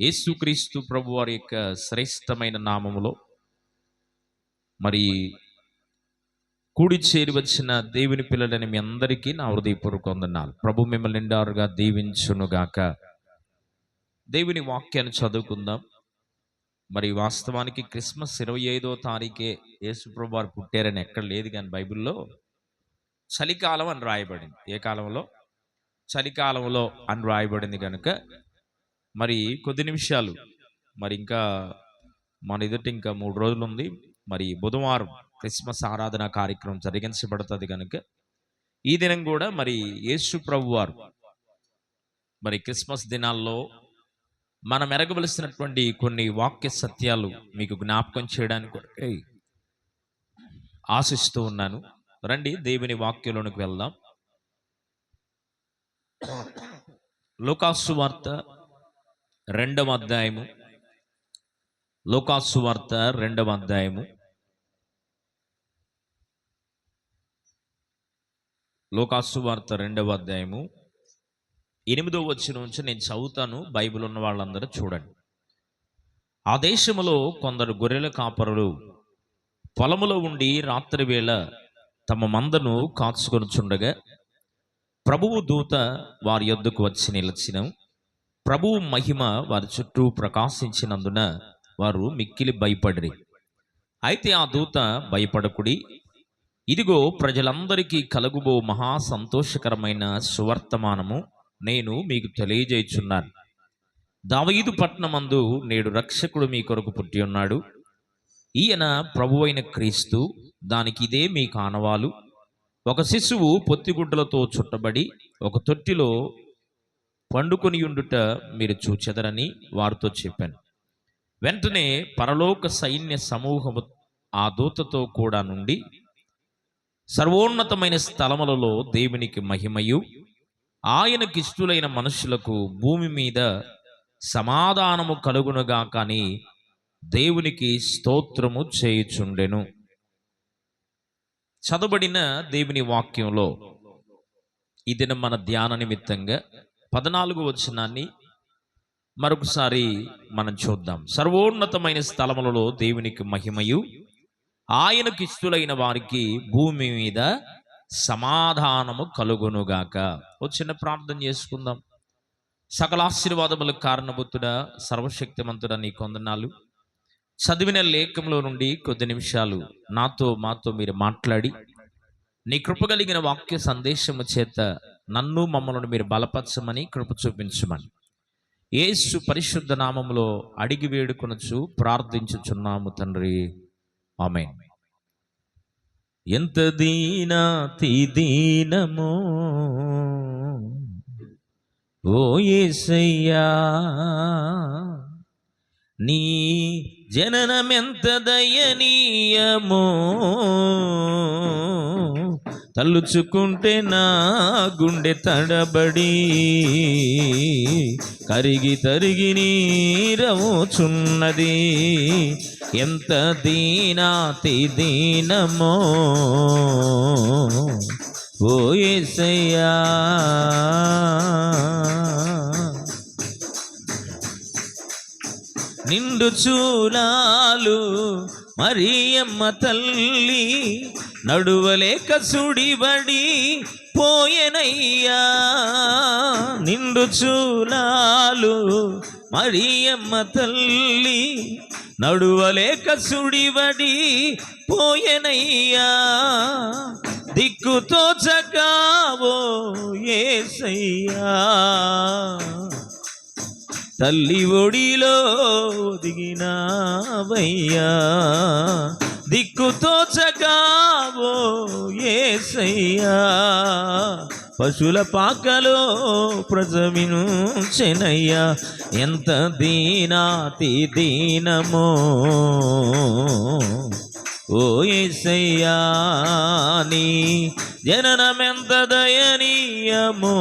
యేసుక్రీస్తు ప్రభు వారి యొక్క శ్రేష్టమైన నామములో మరి కూడి చేరి వచ్చిన దేవుని పిల్లలని మీ అందరికీ నా హృదయపూర్వక వందనాలు. ప్రభు మిమ్మల్ని నిండారుగా దీవించునుగాక. దేవుని వాక్యాన్ని చదువుకుందాం. మరి వాస్తవానికి క్రిస్మస్ 25వ తారీఖే యేసు ప్రభు వారు పుట్టారని ఎక్కడ లేదు, కానీ బైబిల్లో చలికాలం అని రాయబడింది. ఏ కాలంలో? చలికాలంలో అని రాయబడింది. కనుక మరి కొద్ది నిమిషాలు, మరి ఇంకా మన ఎదుట ఇంకా 3 రోజులు ఉంది. మరి బుధవారం క్రిస్మస్ ఆరాధన కార్యక్రమం జరిగించబడుతుంది. కనుక ఈ దినం కూడా మరి యేసు ప్రభు వారు మరి క్రిస్మస్ దినాల్లో మనం ఎరగవలసినటువంటి కొన్ని వాక్య సత్యాలు మీకు జ్ఞాపకం చేయడానికి ఆశిస్తూ ఉన్నాను. రండి దేవుని వాక్యంలోనికి వెళ్దాం. లూకాసు వార్త 2వ అధ్యాయము. లూకాసు వార్త 2వ అధ్యాయము. లూకాసు వార్త 2వ అధ్యాయము 8వ వచనం నుంచి నేను చదువుతాను. బైబిల్ ఉన్న వాళ్ళందరూ చూడండి. ఆ దేశములో కొందరు గొర్రెల కాపరులు పొలములో ఉండి రాత్రి వేళ తమ మందను కాచుకొనుచుండగా ప్రభువు దూత వారి యొద్దకు వచ్చి నిలిచిన ప్రభువు మహిమ వారి చుట్టూ ప్రకాశించినందున వారు మిక్కిలి భయపడిరి. అయితే ఆ దూత, భయపడకుడి, ఇదిగో ప్రజలందరికీ కలుగుబో మహా సంతోషకరమైన సువర్తమానము నేను మీకు తెలియజేయుచున్నాను. దావీదు పట్టణమందు నేడు రక్షకుడు మీ కొరకు పుట్టి ఉన్నాడు. ఈయన ప్రభువైన క్రీస్తు. దానికి ఇదే మీ కానవాలు. ఒక శిశువు పొత్తిగుడ్డలతో చుట్టబడి ఒక తొట్టిలో పండుకొని ఉండుట మీరు చూచెదరని వారితో చెప్పాను. వెంటనే పరలోక సైన్య సమూహము ఆ దూతతో కూడా నుండి సర్వోన్నతమైన స్థలములలో దేవునికి మహిమయు ఆయనకిష్టులైన మనుషులకు భూమి మీద సమాధానము కలుగునుగా కానీ దేవునికి స్తోత్రము చేయుచుండెను. చదవబడిన దేవుని వాక్యంలో ఈ దినం మన ధ్యాన నిమిత్తంగా 14వ వచనాన్ని మరొకసారి మనం చూద్దాం. సర్వోన్నతమైన స్థలములలో దేవునికి మహిమయు ఆయనకు ఇష్టలైన వారికి భూమి మీద సమాధానము కలుగునుగాక. ఓ చిన్న ప్రార్థన చేసుకుందాం. సకల ఆశీర్వాదములకు కారణభూతుడా, సర్వశక్తిమంతుడా, నీ వందనాలు. చదివిన లేఖంలో నుండి కొద్ది నిమిషాలు మాతో మీరు మాట్లాడి నీ కృప కలిగిన వాక్య సందేశము చేత నన్ను మమ్మల్ని మీరు బలపరచమని, కృప చూపించమని యేసు పరిశుద్ధ నామములో అడిగి వేడుకొనుచు ప్రార్థించుచున్నాము తండ్రి, ఆమేన్. ఎంత దీనాతి దీనమో ఓ యేసయ్యా, నీ జననమెంత దయనీయమో, తలుచుకుంటే నా గుండె తడబడి కరిగి తరిగి నీరవుచున్నది. ఎంత దీనాతి దీనమో ఓ యేసయ్యా, నిండు చూలాలు మరియమ్మ తల్లి నడువలేక సుడిబడి పోయెనయ్యా. నిండు చూలాలు మరియమ్మ తల్లి నడువలేక సుడిబడి పోయెనయ్యా. దిక్కుతో చకావో యేసయ్యా, తల్లి ఒడిలో దిగినావయ్యా. దిక్కుతో చకావో యేసయ్యా, పశుల పాకలో ప్రజవినుచెనయ్యా. ఎంత దీనాతి దీనమో ఓ యేసయ్యా, నీ జననమెంత దయనీయమో,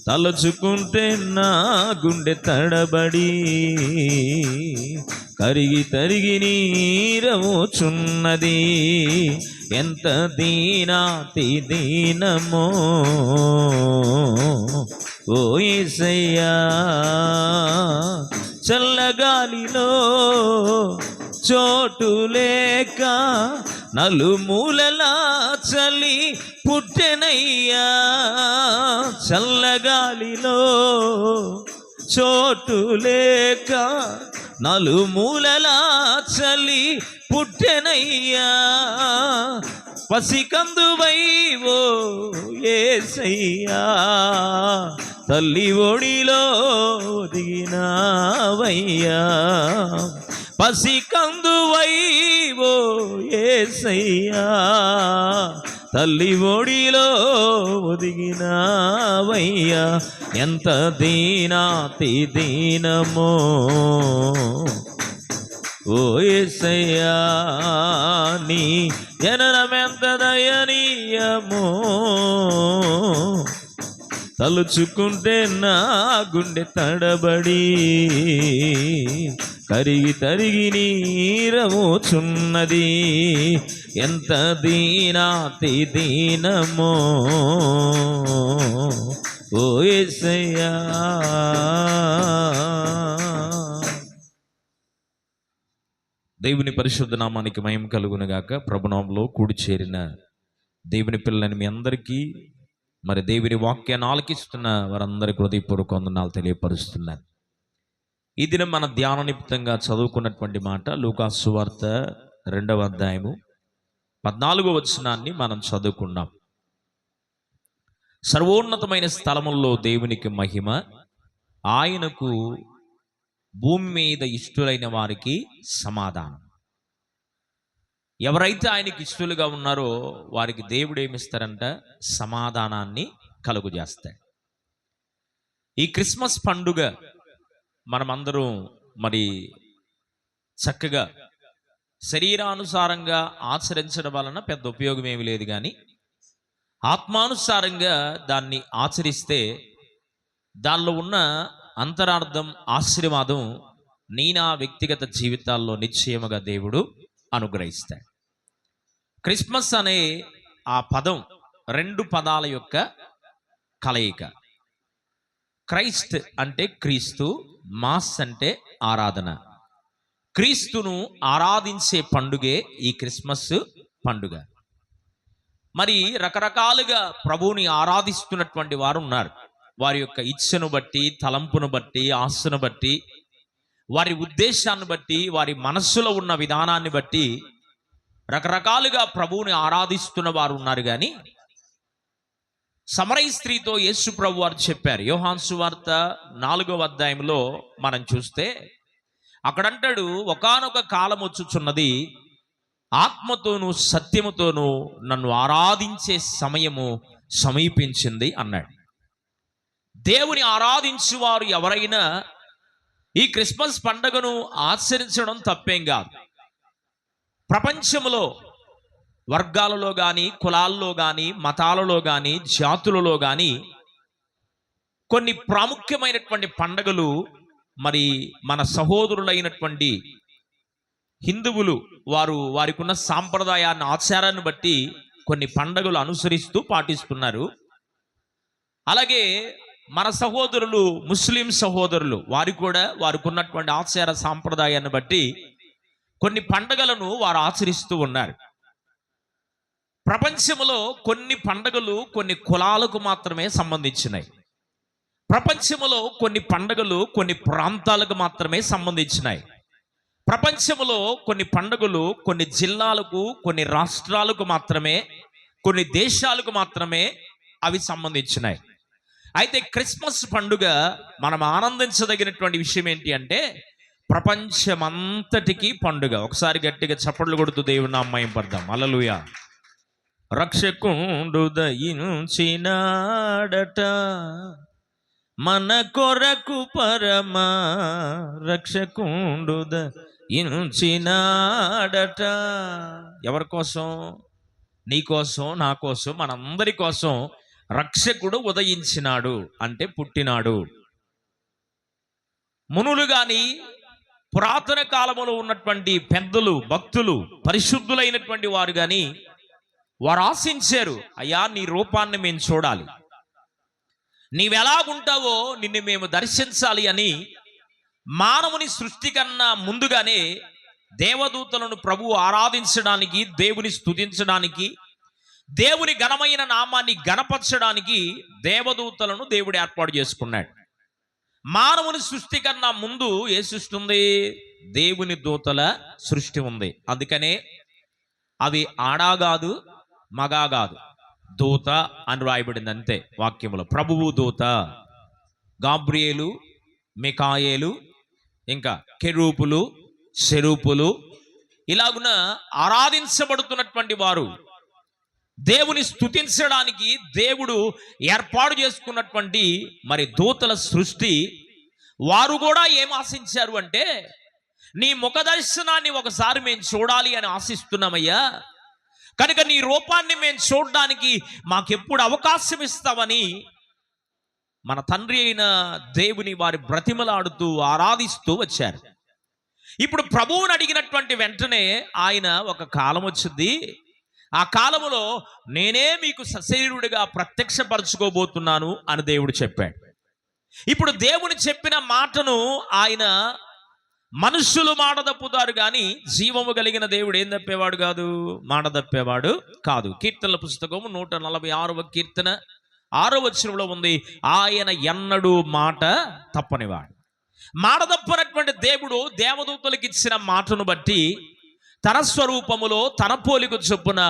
తలుచుకుంటే నా గుండె తడబడి కరిగి తరిగి నీరవుచున్నది. ఎంత దీనాతి దీనమో ఓ యేసయ్యా, చల్లగాలిలో చోటు లేక నలుమూలలా చలి పుట్టెనయ్యా, చల్లగాలిలో చోటు లేక నలుమూలలా చలి పుట్టెనయ్యా, పసికందువై ఓ యేసయ్యా, తల్లి ఒడిలో దిగినావయ్యా, పసికందువై ఓ యేసయ్యా, తల్లి ఒడిలో ఒదిగినావయ్యా, ఎంత దీనాతి దీనమో ఓ యేసయ్యా, నీ జననమెంత దయనీయమో, తలుచుకుంటే నా గుండె తడబడి కరిగి తరిగి నీరమోచున్నది, ఎంత దీనాతి దీనమో ఓ యేసయ్యా. దేవుని పరిశుద్ధ నామానికి మహిమ కలుగునుగాక. ప్రభునామంలో కూడి చేరిన దేవుని పిల్లలని మీ అందరికీ, మరి దేవుని వాక్యాన్ని ఆలకిస్తున్న వారందరికీ హృదయపూర్వక వందనాలు తెలియపరుస్తున్నాను. ఈ దినం మన ధ్యాన నిమిత్తంగా చదువుకున్నటువంటి మాట లూకాసు సువార్త 2వ అధ్యాయము 14వ వచనాన్ని మనం చదువుకున్నాం. సర్వోన్నతమైన స్థలముల్లో దేవునికి మహిమ, ఆయనకు భూమి మీద ఇష్టులైన వారికి సమాధానం. ఎవరైతే ఆయనకి ఇష్టలుగా ఉన్నారో వారికి దేవుడు ఏమిస్తారంట? సమాధానాన్ని కలుగజేస్తాడు. ఈ క్రిస్మస్ పండుగ మనమందరం మరి చక్కగా శరీరానుసారంగా ఆచరించడం వలన పెద్ద ఉపయోగం ఏమి లేదు, కానీ ఆత్మానుసారంగా దాన్ని ఆచరిస్తే దానిలో ఉన్న అంతరార్థం, ఆశీర్వాదం నా వ్యక్తిగత జీవితాల్లో నిశ్చయముగా దేవుడు అనుగ్రహిస్తాడు. క్రిస్మస్ అనే ఆ పదం 2 పదాల యొక్క కలయిక. క్రైస్ట్ అంటే క్రీస్తు, మాస్ అంటే ఆరాధన. క్రీస్తును ఆరాధించే పండుగే ఈ క్రిస్మస్ పండుగ. మరి రకరకాలుగా ప్రభువుని ఆరాధిస్తున్నటువంటి వారు ఉన్నారు. వారి యొక్క ఇచ్ఛను బట్టి, తలంపును బట్టి, ఆశను బట్టి, వారి ఉద్దేశాన్ని బట్టి, వారి మనస్సులో ఉన్న విధానాన్ని బట్టి రకరకాలుగా ప్రభువుని ఆరాధిస్తున్న వారు ఉన్నారు. కానీ సమరయ స్త్రీతో యేసు ప్రభు వారు చెప్పారు. యోహాను సువార్త 4వ అధ్యాయంలో మనం చూస్తే అక్కడంటాడు, ఒకానొక కాలం వచ్చుచున్నది, ఆత్మతోనూ సత్యముతోనూ నన్ను ఆరాధించే సమయము సమీపించింది అన్నాడు. దేవుని ఆరాధించువారు ఎవరైనా ఈ క్రిస్మస్ పండుగను ఆచరించడం తప్పేం కాదు. ప్రపంచంలో వర్గాలలో కానీ, కులాల్లో కానీ, మతాలలో కానీ, జాతులలో కానీ కొన్ని ప్రాముఖ్యమైనటువంటి పండుగలు మరి మన సహోదరులైనటువంటి హిందువులు వారికి ఉన్న సాంప్రదాయాన్ని, ఆచారాన్ని బట్టి కొన్ని పండుగలు అనుసరిస్తూ పాటిస్తున్నారు. అలాగే మన సహోదరులు ముస్లిం సహోదరులు వారికి ఉన్నటువంటి ఆచార సాంప్రదాయాన్ని బట్టి కొన్ని పండుగలను వారు ఆచరిస్తూ ఉన్నారు. ప్రపంచంలో కొన్ని పండుగలు కొన్ని కులాలకు మాత్రమే సంబంధించినవి. ప్రపంచంలో కొన్ని పండుగలు కొన్ని ప్రాంతాలకు మాత్రమే సంబంధించినవి. ప్రపంచంలో కొన్ని పండుగలు కొన్ని జిల్లాలకు, కొన్ని రాష్ట్రాలకు మాత్రమే, కొన్ని దేశాలకు మాత్రమే అవి సంబంధించినవి. అయితే క్రిస్మస్ పండుగ మనం ఆనందించదగినటువంటి విషయం ఏంటి అంటే ప్రపంచమంతటికి పండుగ. ఒకసారి గట్టిగా చప్పట్లు కొడుతూ దేవుని నామం మహిమపడదాం. హల్లెలూయా. రక్షకుండు దయించినాడట మన కొరకు పరమ రక్షకుండు దయించినాడట. ఎవరి కోసం? నీ కోసం, నా కోసం, మనందరి కోసం రక్షకుడు ఉదయించినాడు అంటే పుట్టినాడు. మునులు గాని, పురాతన కాలములో ఉన్నటువంటి పెద్దలు, భక్తులు, పరిశుద్ధులైనటువంటి వారు గాని వారు ఆశించారు, అయ్యా నీ రూపాన్ని మేము చూడాలి, నీవెలాగుంటావో నిన్ను మేము దర్శించాలి అని మానవుని సృష్టి కన్నా ముందుగానే దేవదూతలను ప్రభువు ఆరాధించడానికి, దేవుని స్తుతించడానికి, దేవుని ఘనమైన నామాన్ని గణపరచడానికి దేవదూతలను దేవుడు ఏర్పాటు చేసుకున్నాడు. మానవుని సృష్టి కన్నా ముందు ఏ సృష్టి ఉంది? దేవుని దూతల సృష్టి ఉంది. అందుకనే అవి ఆడా కాదు, మగా కాదు, దూత అని రాయబడింది అంతే వాక్యములో. ప్రభువు దూత, గాబ్రియేలు, మికాయేలు, ఇంకా కెరూపులు, సెరూపులు, ఇలాగున ఆరాధించబడుతున్నటువంటి వారు, దేవుని స్తుతించడానికి దేవుడు ఏర్పాటు చేసుకున్నటువంటి మరి దూతల సృష్టి. వారు కూడా ఏం ఆశించారు అంటే, నీ ముఖ దర్శనాన్ని ఒకసారి మేము చూడాలి అని ఆశిస్తున్నామయ్యా, కనుక నీ రూపాన్ని మేము చూడడానికి మాకెప్పుడు అవకాశం ఇస్తావని మన తండ్రి అయిన దేవుని వారి బ్రతిమలాడుతూ ఆరాధిస్తూ వచ్చారు. ఇప్పుడు ప్రభువుని అడిగినటువంటి వెంటనే ఆయన ఒక కాలం వచ్చింది, ఆ కాలములో నేనే మీకు సశరీరుడిగా ప్రత్యక్షపరచుకోబోతున్నాను అని దేవుడు చెప్పాడు. ఇప్పుడు దేవుని చెప్పిన మాటను ఆయన మనుషులు మాట తప్పుతారు కానీ జీవము కలిగిన దేవుడు ఏం తప్పేవాడు కాదు, మాట తప్పేవాడు కాదు. కీర్తనల పుస్తకము 146వ కీర్తన 6వ వచనంలో ఉంది, ఆయన ఎన్నడూ మాట తప్పనివాడు. మాట తప్పనటువంటి దేవుడు దేవదూతలకు ఇచ్చిన మాటను బట్టి తన స్వరూపములో తన పోలిక చొప్పున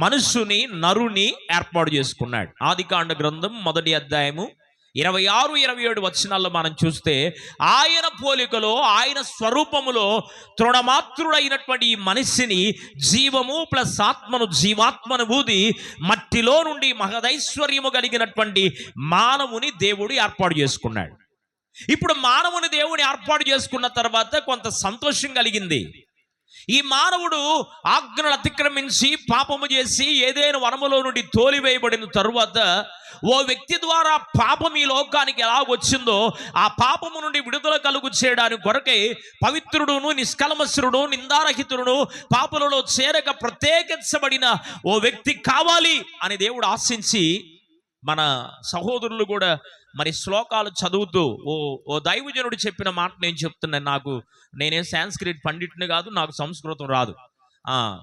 మనుషుని, నరుని ఏర్పాటు చేసుకున్నాడు. ఆదికాండ గ్రంథం 1వ అధ్యాయము 26, 27 వచనాల్లో మనం చూస్తే, ఆయన పోలికలో ఆయన స్వరూపములో తృణమాత్రుడైనటువంటి ఈ మనిషిని జీవము ప్లస్ ఆత్మను, జీవాత్మను ఊది మట్టిలో నుండి మహదైశ్వర్యము కలిగినటువంటి మానవుని దేవుడు ఏర్పాటు చేసుకున్నాడు. ఇప్పుడు మానవుని దేవుని ఏర్పాటు చేసుకున్న తర్వాత కొంత సంతోషం కలిగింది. ఈ మానవుడు ఆజ్ఞలు అతిక్రమించి పాపము చేసి ఏదైనా వనములో నుండి తోలివేయబడిన తరువాత ఓ వ్యక్తి ద్వారా పాపం ఈ లోకానికి ఎలా వచ్చిందో ఆ పాపము నుండి విడుదల కలుగు చేయడానికి కొరకై పవిత్రుడును, నిష్కల్మషుడును, నిందారహితుడును, పాపులలో చేరక ప్రత్యేకించబడిన ఓ వ్యక్తి కావాలి అని దేవుడు ఆశించి, మన సహోదరులు కూడా మరి శ్లోకాలు చదువుతూ ఓ దైవజనుడు చెప్పిన మాట నేను చెప్తున్నాను. నేనేం సాంస్క్రిట్ పండిట్ని కాదు, నాకు సంస్కృతం రాదు,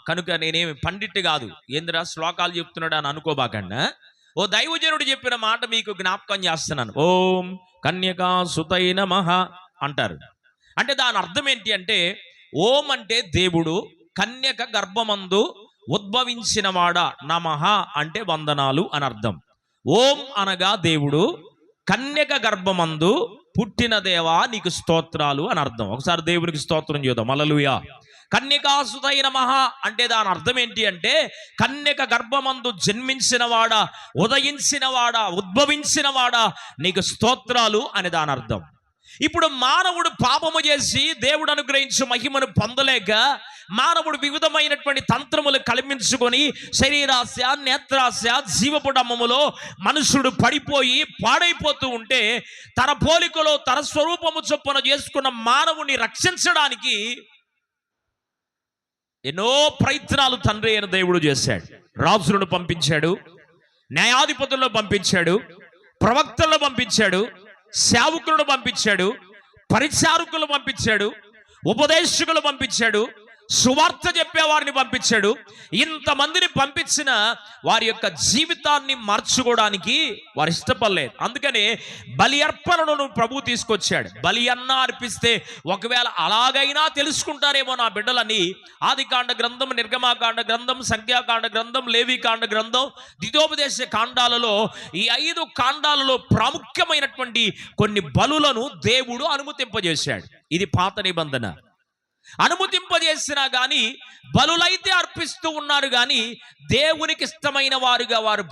కనుక నేనేమి పండిట్ కాదు, ఏందిరా శ్లోకాలు చెప్తున్నాడు అని అనుకోబాకండి. ఓ దైవజనుడు చెప్పిన మాట మీకు జ్ఞాపకం చేస్తున్నాను. ఓం కన్యకా సుతై నమః అంటారు. అంటే దాని అర్థం ఏంటి అంటే, ఓం అంటే దేవుడు, కన్యక గర్భమందు ఉద్భవించినవాడా, నమః అంటే వందనాలు అని అర్థం. ఓం అనగా దేవుడు, కన్యక గర్భమందు పుట్టిన దేవా నీకు స్తోత్రాలు అని అర్థం. ఒకసారి దేవునికి స్తోత్రం చేద్దాం, హల్లెలూయా. కన్యకాసుతై నమః అంటే దాని అర్థం ఏంటి అంటే, కన్యక గర్భమందు జన్మించినవాడా, ఉదయించినవాడా, ఉద్భవించినవాడా నీకు స్తోత్రాలు అని దాని అర్థం. ఇప్పుడు మానవుడు పాపము చేసి దేవుడు అనుగ్రహించు మహిమను పొందలేక మానవుడు వివిధమైనటువంటి తంత్రములు కల్పించుకొని శరీరాశ, నేత్రాశ, జీవపుడమ్మములో మనుషుడు పడిపోయి పాడైపోతూ ఉంటే, తన పోలికలో తన స్వరూపము చొప్పున చేసుకున్న మానవుని రక్షించడానికి ఎన్నో ప్రయత్నాలు తండ్రి అయిన దేవుడు చేశాడు. రాజులను పంపించాడు, న్యాయాధిపతులను పంపించాడు, ప్రవక్తలను పంపించాడు, సేవకులను పంపించాడు, పరిచారకులను పంపించాడు, ఉపదేశకులు పంపించాడు, సువార్త చెప్పేవారిని పంపించాడు. ఇంతమందిని పంపించిన వారి యొక్క జీవితాన్ని మార్చుకోవడానికి వారు ఇష్టపడలేదు. అందుకనే బలి అర్పణను ప్రభు తీసుకొచ్చాడు. బలి అన్న అర్పిస్తే ఒకవేళ అలాగైనా తెలుసుకుంటారేమో నా బిడ్డలని ఆదికాండ గ్రంథం, నిర్గమాకాండ గ్రంథం, సంఖ్యాకాండ గ్రంథం, లేవీకాండ గ్రంథం, ద్వితోపదేశ కాండాలలో ఈ 5 కాండాలలో ప్రాముఖ్యమైనటువంటి కొన్ని బలులను దేవుడు అనుమతింపజేశాడు. ఇది పాత నిబంధన. అనుమతింపజేసినా గాని బలులైతే అర్పిస్తూ ఉన్నారు కానీ దేవునికి ఇష్టమైన వారుగా వారు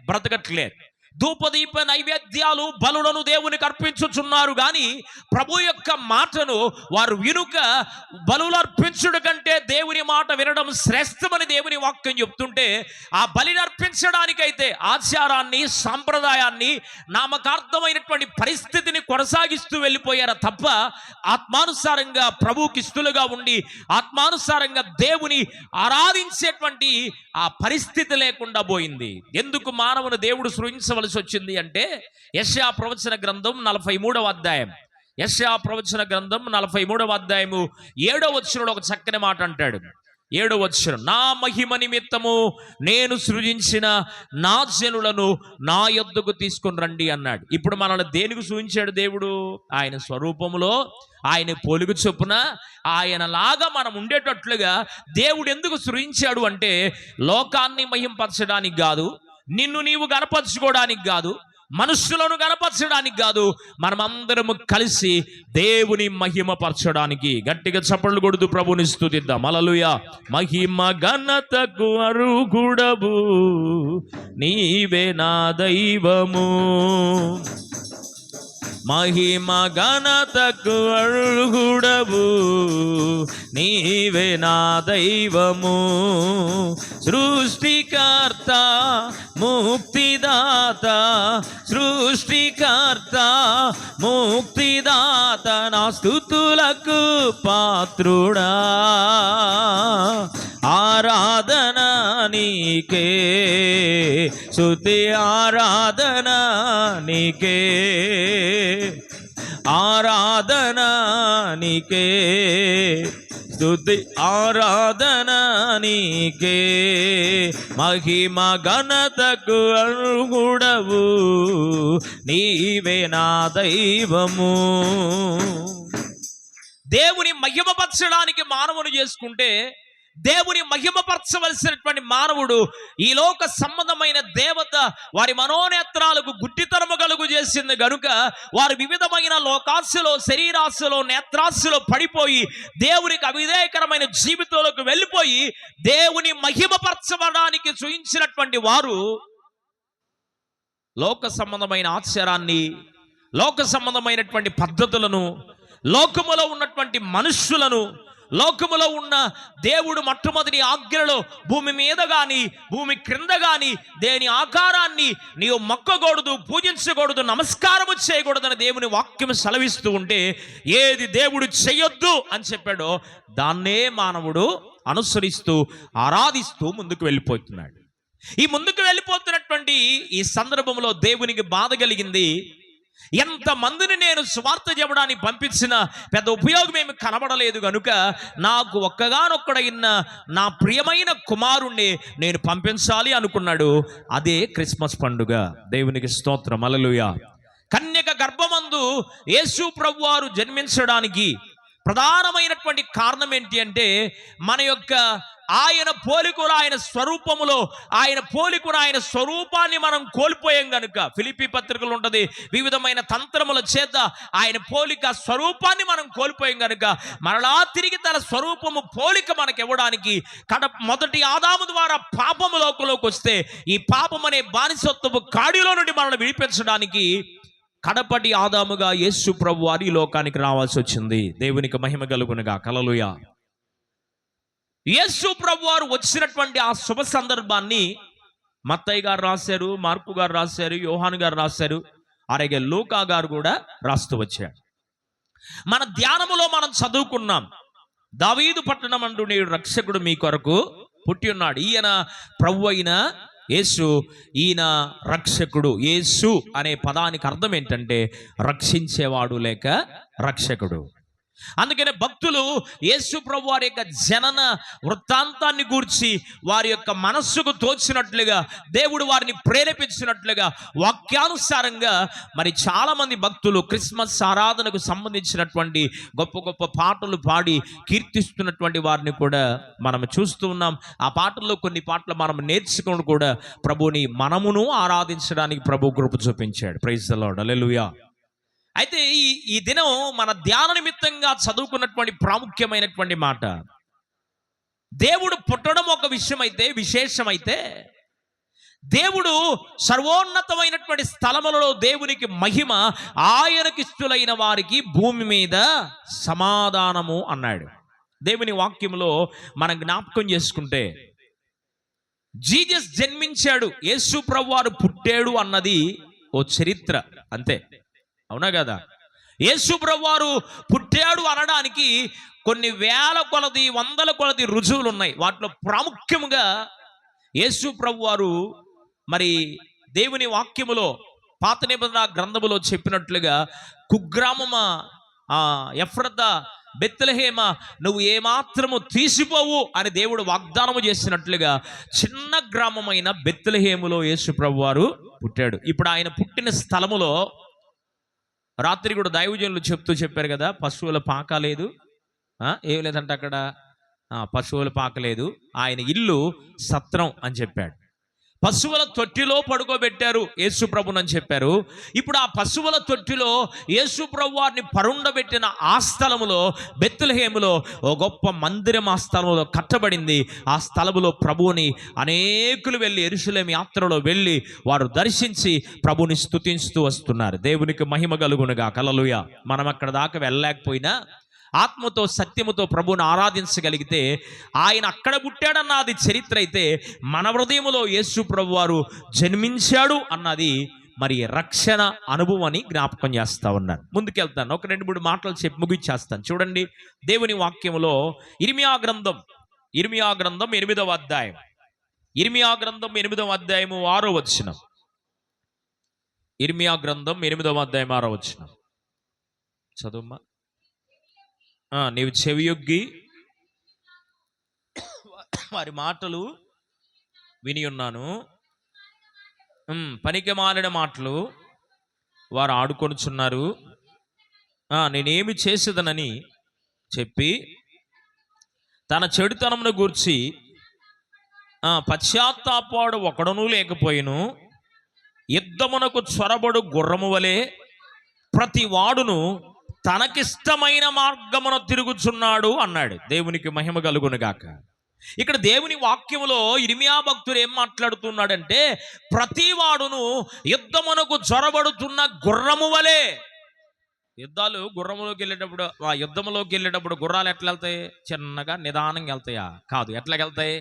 బ్రతకట్లేదు. ధూపదీప నైవేద్యాలు, బలులను దేవునికి అర్పించుచున్నారు కానీ ప్రభు యొక్క మాటను వారు వినుక, బలులు అర్పించుడు కంటే దేవుని మాట వినడం శ్రేష్టమని దేవుని వాక్యం చెప్తుంటే, ఆ బలిని అర్పించడానికైతే ఆచారాన్ని, సాంప్రదాయాన్ని, నామకార్థమైనటువంటి పరిస్థితిని కొనసాగిస్తూ వెళ్ళిపోయారు తప్ప ఆత్మానుసారంగా ప్రభువుకి ఇష్టలుగా ఉండి ఆత్మానుసారంగా దేవుని ఆరాధించేటువంటి ఆ పరిస్థితి లేకుండా పోయింది. ఎందుకు మానవుని దేవుడు సృజించవలసి వచ్చింది అంటే యెషయా ప్రవచన గ్రంథం 43వ అధ్యాయం, యెషయా ప్రవచన గ్రంథం 43వ అధ్యాయము 7వ వచనంలో ఒక చక్కని మాట అంటాడు. 7వ వచనం, నా మహిమ నిమిత్తము నేను సృజించిన నా జనులను నా యొద్దకు తీసుకొని రండి అన్నాడు. ఇప్పుడు మనల్ని దేనికి సృజించాడు దేవుడు? ఆయన స్వరూపములో ఆయన పోలిక చొప్పున ఆయనలాగా మనం ఉండేటట్లుగా దేవుడు ఎందుకు సృజించాడు అంటే లోకాన్ని మహింపరచడానికి కాదు, నిన్ను నీవు గనపరచుకోవడానికి కాదు, మనుషులను గనపరచడానికి కాదు, మనమందరము కలిసి దేవుని మహిమపరచడానికి. గట్టిగా చప్పట్లు కొడుతూ ప్రభుని స్తుతిద్దాం. హల్లెలూయా. మహిమ ఘనతకు అర్హుడవు నీవే నా దైవము, మహిమ ఘనతకు అర్హుడవు నీవే నా దైవము, సృష్టికర్త ముక్తిదాత, సృష్టికర్త ముక్తిదాత, నా స్తుతులకు పాత్రుడా, ఆరాధన నీకే, స్తుతి ఆరాధన నీకే, ఆరాధన నీకే, స్తుతి ఆరాధన నీకే, మహిమ ఘనతకు అర్హుడవు నీవే నా దైవము. దేవుని మహిమపరచడానికి మానవుని చేసుకుంటే దేవుని మహిమపరచవలసినటువంటి మానవుడు ఈ లోక సంబంధమైన దేవత వారి మనోనేత్రాలకు గుడ్డితనము కలుగు చేసింది గనుక వారు వివిధమైన లోకాశలో, శరీరాశలో, నేత్రాశలో పడిపోయి దేవునికి అవిధేయకరమైన జీవితంలోకి వెళ్ళిపోయి దేవుని మహిమపరచబడానికి చూయించినటువంటి వారు లోక సంబంధమైన ఆచారాన్ని, లోక సంబంధమైనటువంటి పద్ధతులను, లోకములో ఉన్నటువంటి మనుష్యులను, లోకములో ఉన్న దేవుడు మొట్టమొదటి ఆజ్ఞలో భూమి మీద గాని భూమి క్రింద గాని దేని ఆకారాన్ని నీవు మొక్కకూడదు, పూజించకూడదు, నమస్కారము చేయకూడదని దేవుని వాక్యం సెలవిస్తూ ఉంటే ఏది దేవుడు చేయొద్దు అని చెప్పాడో దాన్నే మానవుడు అనుసరిస్తూ ఆరాధిస్తూ ముందుకు వెళ్ళిపోతున్నాడు. ఈ ముందుకు వెళ్ళిపోతున్నటువంటి ఈ సందర్భంలో దేవునికి బాధ కలిగింది. ఎంతమందిని నేను స్వార్థ చెప్పడానికి పంపించిన పెద్ద ఉపయోగం ఏమి కనబడలేదు కనుక నాకు ఒక్కగానొక్కడైన నా ప్రియమైన కుమారుణ్ణి నేను పంపించాలి అనుకున్నాడు. అదే క్రిస్మస్ పండుగ. దేవునికి స్తోత్రం. హల్లెలూయా. కన్యక గర్భమందు యేసు ప్రభువారు జన్మించడానికి ప్రధానమైనటువంటి కారణం ఏంటి అంటే మన యొక్క ఆయన పోలికలు, ఆయన స్వరూపములో ఆయన పోలికను, ఆయన స్వరూపాన్ని మనం కోల్పోయాం కనుక ఫిలిప్పీ పత్రికలు ఉంటుంది, వివిధమైన తంత్రముల చేత ఆయన పోలిక స్వరూపాన్ని మనం కోల్పోయాం కనుక మరలా తిరిగి తన స్వరూపము పోలిక మనకి ఇవ్వడానికి మొదటి ఆదాము ద్వారా పాపము లోకంలోకి వస్తే ఈ పాపం అనే బానిసత్వపు కాడిలో నుండి మనల్ని విడిపించడానికి కడపటి ఆదాముగా యేసు ప్రభు వారి లోకానికి రావాల్సి వచ్చింది. దేవునికి మహిమ కలుగునుగా. హల్లెలూయా. యేసు ప్రభు వారు వచ్చినటువంటి ఆ శుభ సందర్భాన్ని మత్తయి గారు రాశారు, మార్కు గారు రాశారు, యోహాను గారు రాశారు, అలాగే లూకా గారు కూడా రాస్తూ వచ్చాడు. మన ధ్యానములో మనం చదువుకున్నాం, దావీదు పట్టణమందు నేడు రక్షకుడు మీ కొరకు పుట్టి ఉన్నాడు. ఈయన ప్రభు అయిన యేసు, ఈయన రక్షకుడు. యేసు అనే పదానికి అర్థం ఏంటంటే రక్షించేవాడు లేక రక్షకుడు. అందుకనే భక్తులు యేసు ప్రభు వారి యొక్క జనన వృత్తాంతాన్ని గూర్చి వారి యొక్క మనస్సుకు తోచినట్లుగా దేవుడు వారిని ప్రేరేపించినట్లుగా వాక్యానుసారంగా మరి చాలా మంది భక్తులు క్రిస్మస్ ఆరాధనకు సంబంధించినటువంటి గొప్ప గొప్ప పాటలు పాడి కీర్తిస్తున్నటువంటి వారిని కూడా మనం చూస్తూ ఉన్నాం. ఆ పాటల్లో కొన్ని పాటలు మనం నేర్చుకుని కూడా ప్రభుని మనమును ఆరాధించడానికి ప్రభు కృప చూపించాడు. Praise the lord. హల్లెలూయా. అయితే ఈ దినం మన ధ్యాన నిమిత్తంగా చదువుకున్నటువంటి ప్రాముఖ్యమైనటువంటి మాట, దేవుడు పుట్టడం ఒక విషయమైతే, విశేషమైతే దేవుడు సర్వోన్నతమైనటువంటి స్థలములలో దేవునికి మహిమ, ఆయనకిష్టులైన వారికి భూమి మీద సమాధానము అన్నాడు. దేవుని వాక్యంలో మనం జ్ఞాపకం చేసుకుంటే జీసస్ జన్మించాడు, యేసు ప్రభువారు పుట్టాడు అన్నది ఓ చరిత్ర అంతే, అవునా కదా? యేసు ప్రభువారు పుట్టాడు అనడానికి కొన్ని వేల కొలది వందల కొలది రుజువులు ఉన్నాయి. వాటిలో ప్రాముఖ్యముగా యేసు ప్రభువారు మరి దేవుని వాక్యములో పాత నిబంధన గ్రంథములో చెప్పినట్లుగా కుగ్రామమా ఎఫ్రతా బెత్లెహేమ నువ్వు ఏమాత్రము తీసిపోవు అని దేవుడు వాగ్దానము చేసినట్లుగా చిన్న గ్రామమైన బెత్లెహేములో యేసు ప్రభువారు పుట్టాడు. ఇప్పుడు ఆయన పుట్టిన స్థలములో రాత్రి కూడా దైవజనులు చెప్పారు కదా, పశువుల పాక లేదు, ఏం లేదంటే అక్కడ పశువుల పాక లేదు, ఆయన ఇల్లు సత్రం అని చెప్పాడు. పశువుల తొట్టిలో పడుకోబెట్టారు యేసు ప్రభునని చెప్పారు. ఇప్పుడు ఆ పశువుల తొట్టిలో యేసు ప్రభు వారిని పరుండబెట్టిన ఆ స్థలములో బెత్లెహేములో ఓ గొప్ప మందిరం ఆ స్థలంలో కట్టబడింది. ఆ స్థలములో ప్రభువుని అనేకులు వెళ్ళి యెరూషలేము యాత్రలో వెళ్ళి వారు దర్శించి ప్రభుని స్తుతిస్తూ వస్తున్నారు. దేవునికి మహిమ కలుగునుగా. హల్లెలూయా. మనం అక్కడ దాకా వెళ్ళలేకపోయినా ఆత్మతో సత్యముతో ప్రభువుని ఆరాధించగలిగితే ఆయన అక్కడ పుట్టాడన్నది చరిత్ర అయితే, మన హృదయములో యేసు ప్రభువారు జన్మించాడు అన్నది మరి రక్షణ అనుభవం అని జ్ఞాపకం చేస్తా ఉన్నాను. ముందుకెళ్తాను, ఒక 2-3 మాటలు చెప్పి ముగిచ్చేస్తాను. చూడండి దేవుని వాక్యములో ఇర్మియా గ్రంథం 8వ అధ్యాయం, ఇర్మియా గ్రంథం 8వ అధ్యాయము 6వ వచనం. ఇర్మియా గ్రంథం 8వ అధ్యాయం 6వ వచనం చదువుమా. నీవు చెవియొగ్గి వారి మాటలు విని ఉన్నాను, పనికి మాలిన మాటలు వారు ఆడుకొనుచున్నారు, నేనేమి చేసేదనని చెప్పి తన చెడుతనమును గూర్చి పశ్చాత్తాపాడు ఒకడునూ లేకపోయిను, యుద్ధమునకు చొరబడు గుర్రము వలె ప్రతి వాడును తనకిష్టమైన మార్గమును తిరుగుచున్నాడు అన్నాడు. దేవునికి మహిమ కలుగును గాక. ఇక్కడ దేవుని వాక్యములో ఇర్మియా భక్తుడు ఏం మాట్లాడుతున్నాడంటే, ప్రతి వాడును యుద్ధమునకు చొరబడుతున్న గుర్రము వలె. గుర్రములోకి వెళ్ళేటప్పుడు గుర్రాలు ఎట్లా వెళ్తాయి? చిన్నగా నిదానంగా వెళ్తాయా? కాదు. ఎట్లా వెళ్తాయి?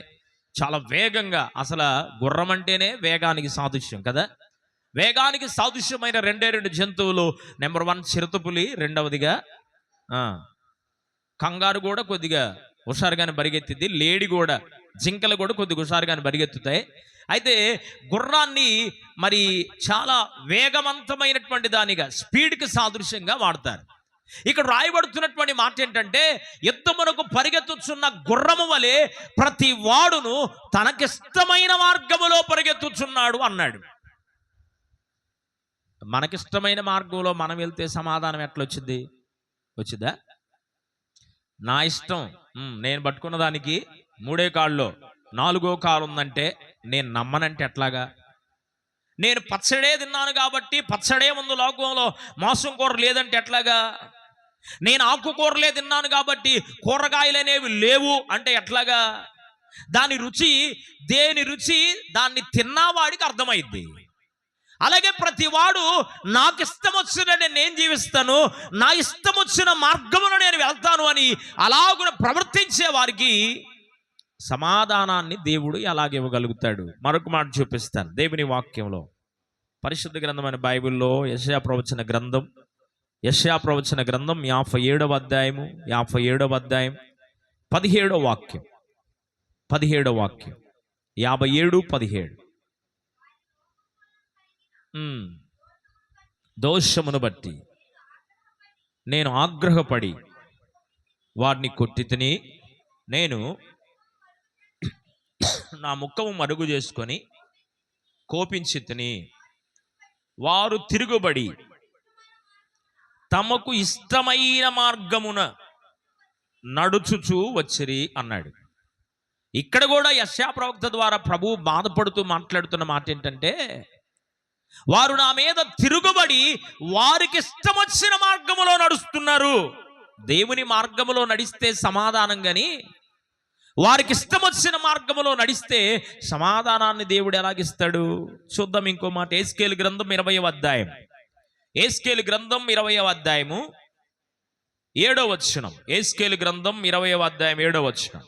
చాలా వేగంగా. అసలు గుర్రం అంటేనే వేగానికి సాదృశ్యం కదా. వేగానికి సాదృశ్యమైన 2 జంతువులు, నెంబర్ 1 చిరుతపులి, రెండవదిగా కంగారు కూడా కొద్దిగా హుషారుగానే పరిగెత్తింది, లేడి కూడా, జింకలు కూడా కొద్దిగా హుషారుగానే పరిగెత్తుతాయి. అయితే గుర్రాన్ని మరి చాలా వేగవంతమైనటువంటి దానిగా, స్పీడ్కి సాదృశ్యంగా వాడతారు. ఇక్కడ రాయబడుతున్నటువంటి మాట ఏంటంటే, యుద్ధమునకు పరిగెత్తుచున్న గుర్రము వలె ప్రతి వాడును తనకిష్టమైన మార్గములో పరిగెత్తుచున్నాడు అన్నాడు. మనకిష్టమైన మార్గంలో మనం వెళ్తే సమాధానం ఎట్లా వచ్చిందా? నా ఇష్టం, నేను పట్టుకున్న దానికి 3 కాళ్ళలో 4వ కాలు ఉందంటే నేను నమ్మనంటే ఎట్లాగా? నేను పచ్చడే తిన్నాను కాబట్టి పచ్చడే ముందు లోకంలో, మాంసం కూర లేదంటే ఎట్లాగా? నేను ఆకుకూరలే తిన్నాను కాబట్టి కూరగాయలు అనేవి లేవు అంటే ఎట్లాగా? దేని రుచి దాన్ని తిన్నవాడికి అర్థమైద్ది. అలాగే ప్రతి వాడు నాకు ఇష్టం వచ్చినట్టు నేను జీవిస్తాను, నా ఇష్టం వచ్చిన మార్గమును నేను వెళ్తాను అని అలాగున ప్రవర్తించే వారికి సమాధానాన్ని దేవుడు ఎలాగ ఇవ్వగలుగుతాడు? మరొక మాట చూపిస్తాను. దేవుని వాక్యంలో పరిశుద్ధ గ్రంథమైన బైబిల్లో యెషయా ప్రవచన గ్రంథం 57వ అధ్యాయము 17వ అధ్యాయం 17వ వాక్యం 57:17. దోషమును బట్టి నేను ఆగ్రహపడి వారిని కొట్టి తిని, నేను నా ముఖము మరుగు చేసుకొని కోపించి తిని, వారు తిరుగుబడి తమకు ఇష్టమైన మార్గమున నడుచుచూ వచ్చిరి అన్నాడు. ఇక్కడ కూడా యెషయా ప్రవక్త ద్వారా ప్రభువు బాధపడుతూ మాట్లాడుతున్న మాట ఏంటంటే, వారు నా మీద తిరుగుబడి వారికి ఇష్టం వచ్చిన మార్గములో నడుస్తున్నారు. దేవుని మార్గములో నడిస్తే సమాధానం, గాని వారికి ఇష్టం వచ్చిన మార్గములో నడిస్తే సమాధానాన్ని దేవుడు ఎలాగిస్తాడు? చూద్దాం ఇంకో మాట. యెహెజ్కేలు గ్రంథం 20వ అధ్యాయం, యెహెజ్కేలు గ్రంథం 20వ అధ్యాయము 7వ వచనం. యెహెజ్కేలు గ్రంథం 20వ అధ్యాయం 7వ వచనం.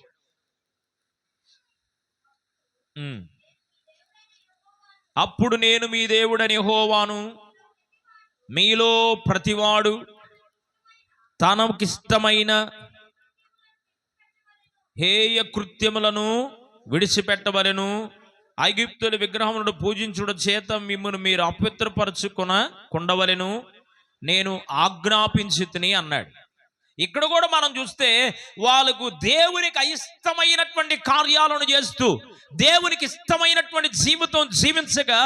అప్పుడు నేను మీ దేవుడని యెహోవాను, మీలో ప్రతివాడు తనకిష్టమైన హేయ కృత్యములను విడిచిపెట్టవలెను, ఐగుప్తుల విగ్రహములను పూజించుట చేత మిమ్మును మీరు అపవిత్రపరచుకొనకుండవలెను నేను ఆజ్ఞాపించితిని అన్నాడు. ఇక్కడ కూడా మనం చూస్తే వాళ్ళకు దేవునికి అయిష్టమైనటువంటి కార్యాలను చేస్తూ దేవునికి ఇష్టమైనటువంటి జీవితం జీవించగా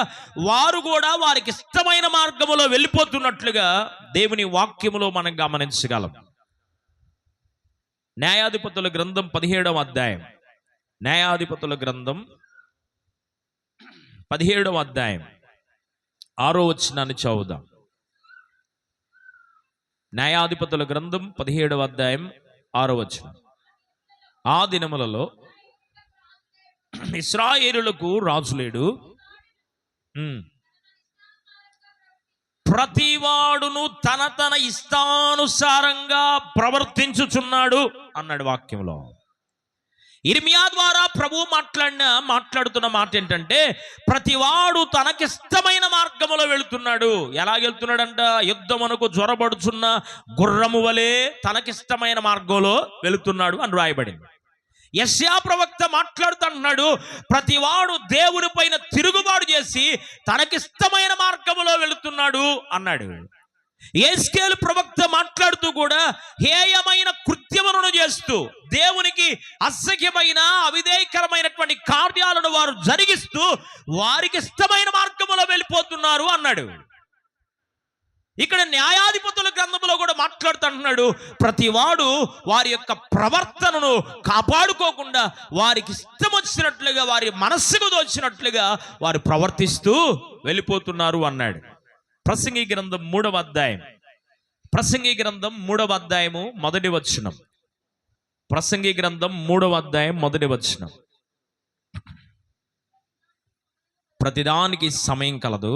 వారు కూడా వారికి ఇష్టమైన మార్గములో వెళ్ళిపోతున్నట్లుగా దేవుని వాక్యములో మనం గమనించగలం. న్యాయాధిపతుల గ్రంథం 17వ అధ్యాయం, న్యాయాధిపతుల గ్రంథం 17వ అధ్యాయం 6వ వచనాన్ని చదువుదాం. న్యాయాధిపతుల గ్రంథం 17వ అధ్యాయం 6వ వచనం. ఆ దినములలో ఇశ్రాయేలులకు రాజు లేడు, ప్రతివాడును తన తన ఇష్టానుసారంగా ప్రవర్తించుచున్నాడు అన్నాడు వాక్యంలో. ఇర్మియా ద్వారా ప్రభు మాట్లాడుతున్న మాట ఏంటంటే ప్రతివాడు తనకిష్టమైన మార్గములో వెళుతున్నాడు. ఎలా వెళ్తున్నాడంట? యుద్ధమునకు జ్వరబడుచున్న గుర్రము వలె తనకిష్టమైన మార్గంలో వెళుతున్నాడు అని రాయబడింది. యెషయా ప్రవక్త మాట్లాడుతున్నాడు, ప్రతివాడు దేవుని పైన తిరుగుబాటు చేసి తనకిష్టమైన మార్గములో వెళుతున్నాడు అన్నాడు. యేస్కేలు ప్రవక్త మాట్లాడుతూ కూడా హేయమైన కృత్యములను చేస్తూ దేవునికి అసహ్యమైన అవిధేయకరమైనటువంటి కార్యాలను వారు జరిగిస్తూ వారికి ఇష్టమైన మార్గములో వెళ్ళిపోతున్నారు అన్నాడు. ఇక్కడ న్యాయాధిపతుల గ్రంథంలో కూడా మాట్లాడుతున్నాడు, ప్రతివాడు వారి యొక్క ప్రవర్తనను కాపాడుకోకుండా వారికి ఇష్టం వచ్చినట్లుగా వారి మనస్సుకు దోచినట్లుగా వారు ప్రవర్తిస్తూ వెళ్ళిపోతున్నారు అన్నాడు. ప్రసంగి గ్రంథం 3వ అధ్యాయం, ప్రసంగి గ్రంథం 3వ అధ్యాయము 1వ వచనం. ప్రసంగి గ్రంథం 3వ అధ్యాయం 1వ వచనం. ప్రతిదానికి సమయం కలదు,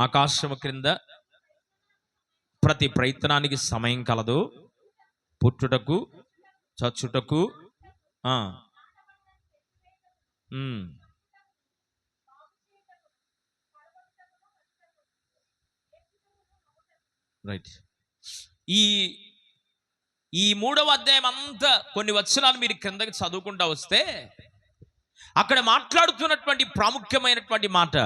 ఆకాశము క్రింద ప్రతి ప్రయత్నానికి సమయం కలదు, పుట్టుటకు చచ్చుటకు రైట్. ఈ 3వ అధ్యాయం అంతా కొన్ని వచనాలు మీరు క్రిందకి చదువుకుంటా వస్తే అక్కడ మాట్లాడుతున్నటువంటి ప్రాముఖ్యమైనటువంటి మాట,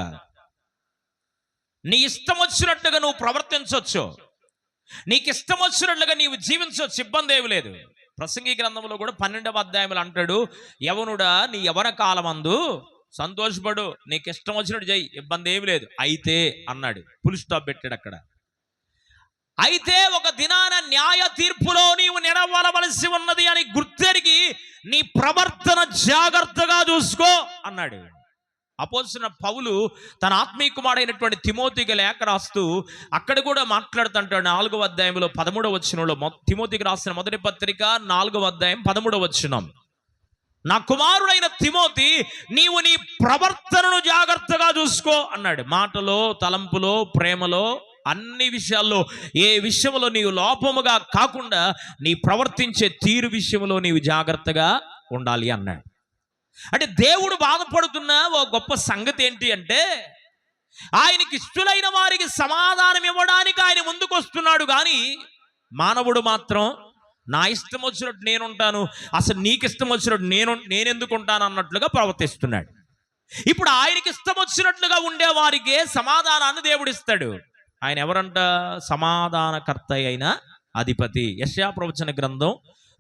నీ ఇష్టం వచ్చినట్టుగా నువ్వు ప్రవర్తించవచ్చు, నీకు ఇష్టం వచ్చినట్లుగా నీవు జీవించవచ్చు, ఇబ్బంది ఏమి లేదు. ప్రసంగి గ్రంథంలో కూడా 12వ అధ్యాయంలో అంటాడు, యవనుడా నీ యవన కాలమందు సంతోషపడు, నీకు ఇష్టం వచ్చినట్టు చెయ్యి, ఇబ్బంది ఏమి లేదు. అయితే అన్నాడు, ఫుల్ స్టాప్ పెట్టాడు అక్కడ. అయితే ఒక దినాన న్యాయ తీర్పులో నీవు నిలవలవలసి ఉన్నది అని గుర్తెరిగి నీ ప్రవర్తన జాగ్రత్తగా చూసుకో అన్నాడు. అపోస్తలుడైన పౌలు తన ఆత్మీయ కుమారుడైనటువంటి తిమోతికి లేఖ రాస్తూ అక్కడ కూడా మాట్లాడుతుంటాడు. 4వ అధ్యాయంలో 13వ వచనంలో, తిమోతికి రాసిన మొదటి పత్రిక 4వ అధ్యాయం 13వ వచనం, నా కుమారుడైన తిమోతి నీవు నీ ప్రవర్తనను జాగ్రత్తగా చూసుకో అన్నాడు. మాటలో, తలంపులో, ప్రేమలో, అన్ని విషయాల్లో ఏ విషయంలో నీవు లోపముగా కాకుండా నీ ప్రవర్తించే తీరు విషయంలో నీవు జాగ్రత్తగా ఉండాలి అన్నాడు. అంటే దేవుడు బాధపడుతున్న ఓ గొప్ప సంగతి ఏంటి అంటే, ఆయనకి ఇష్టలైన వారికి సమాధానం ఇవ్వడానికి ఆయన ముందుకు వస్తున్నాడు. కానీ మానవుడు మాత్రం నా ఇష్టం వచ్చినట్టు నేనుంటాను, అసలు నీకు ఇష్టం వచ్చినట్టు నేనెందుకు ఉంటాను అన్నట్లుగా ప్రవర్తిస్తున్నాడు. ఇప్పుడు ఆయనకి ఇష్టం వచ్చినట్లుగా ఉండే వారికి సమాధానాన్ని దేవుడు ఇస్తాడు. ఆయన ఎవరంట? సమాధానకర్త అయిన అధిపతి. యెషయా ప్రవచన గ్రంథం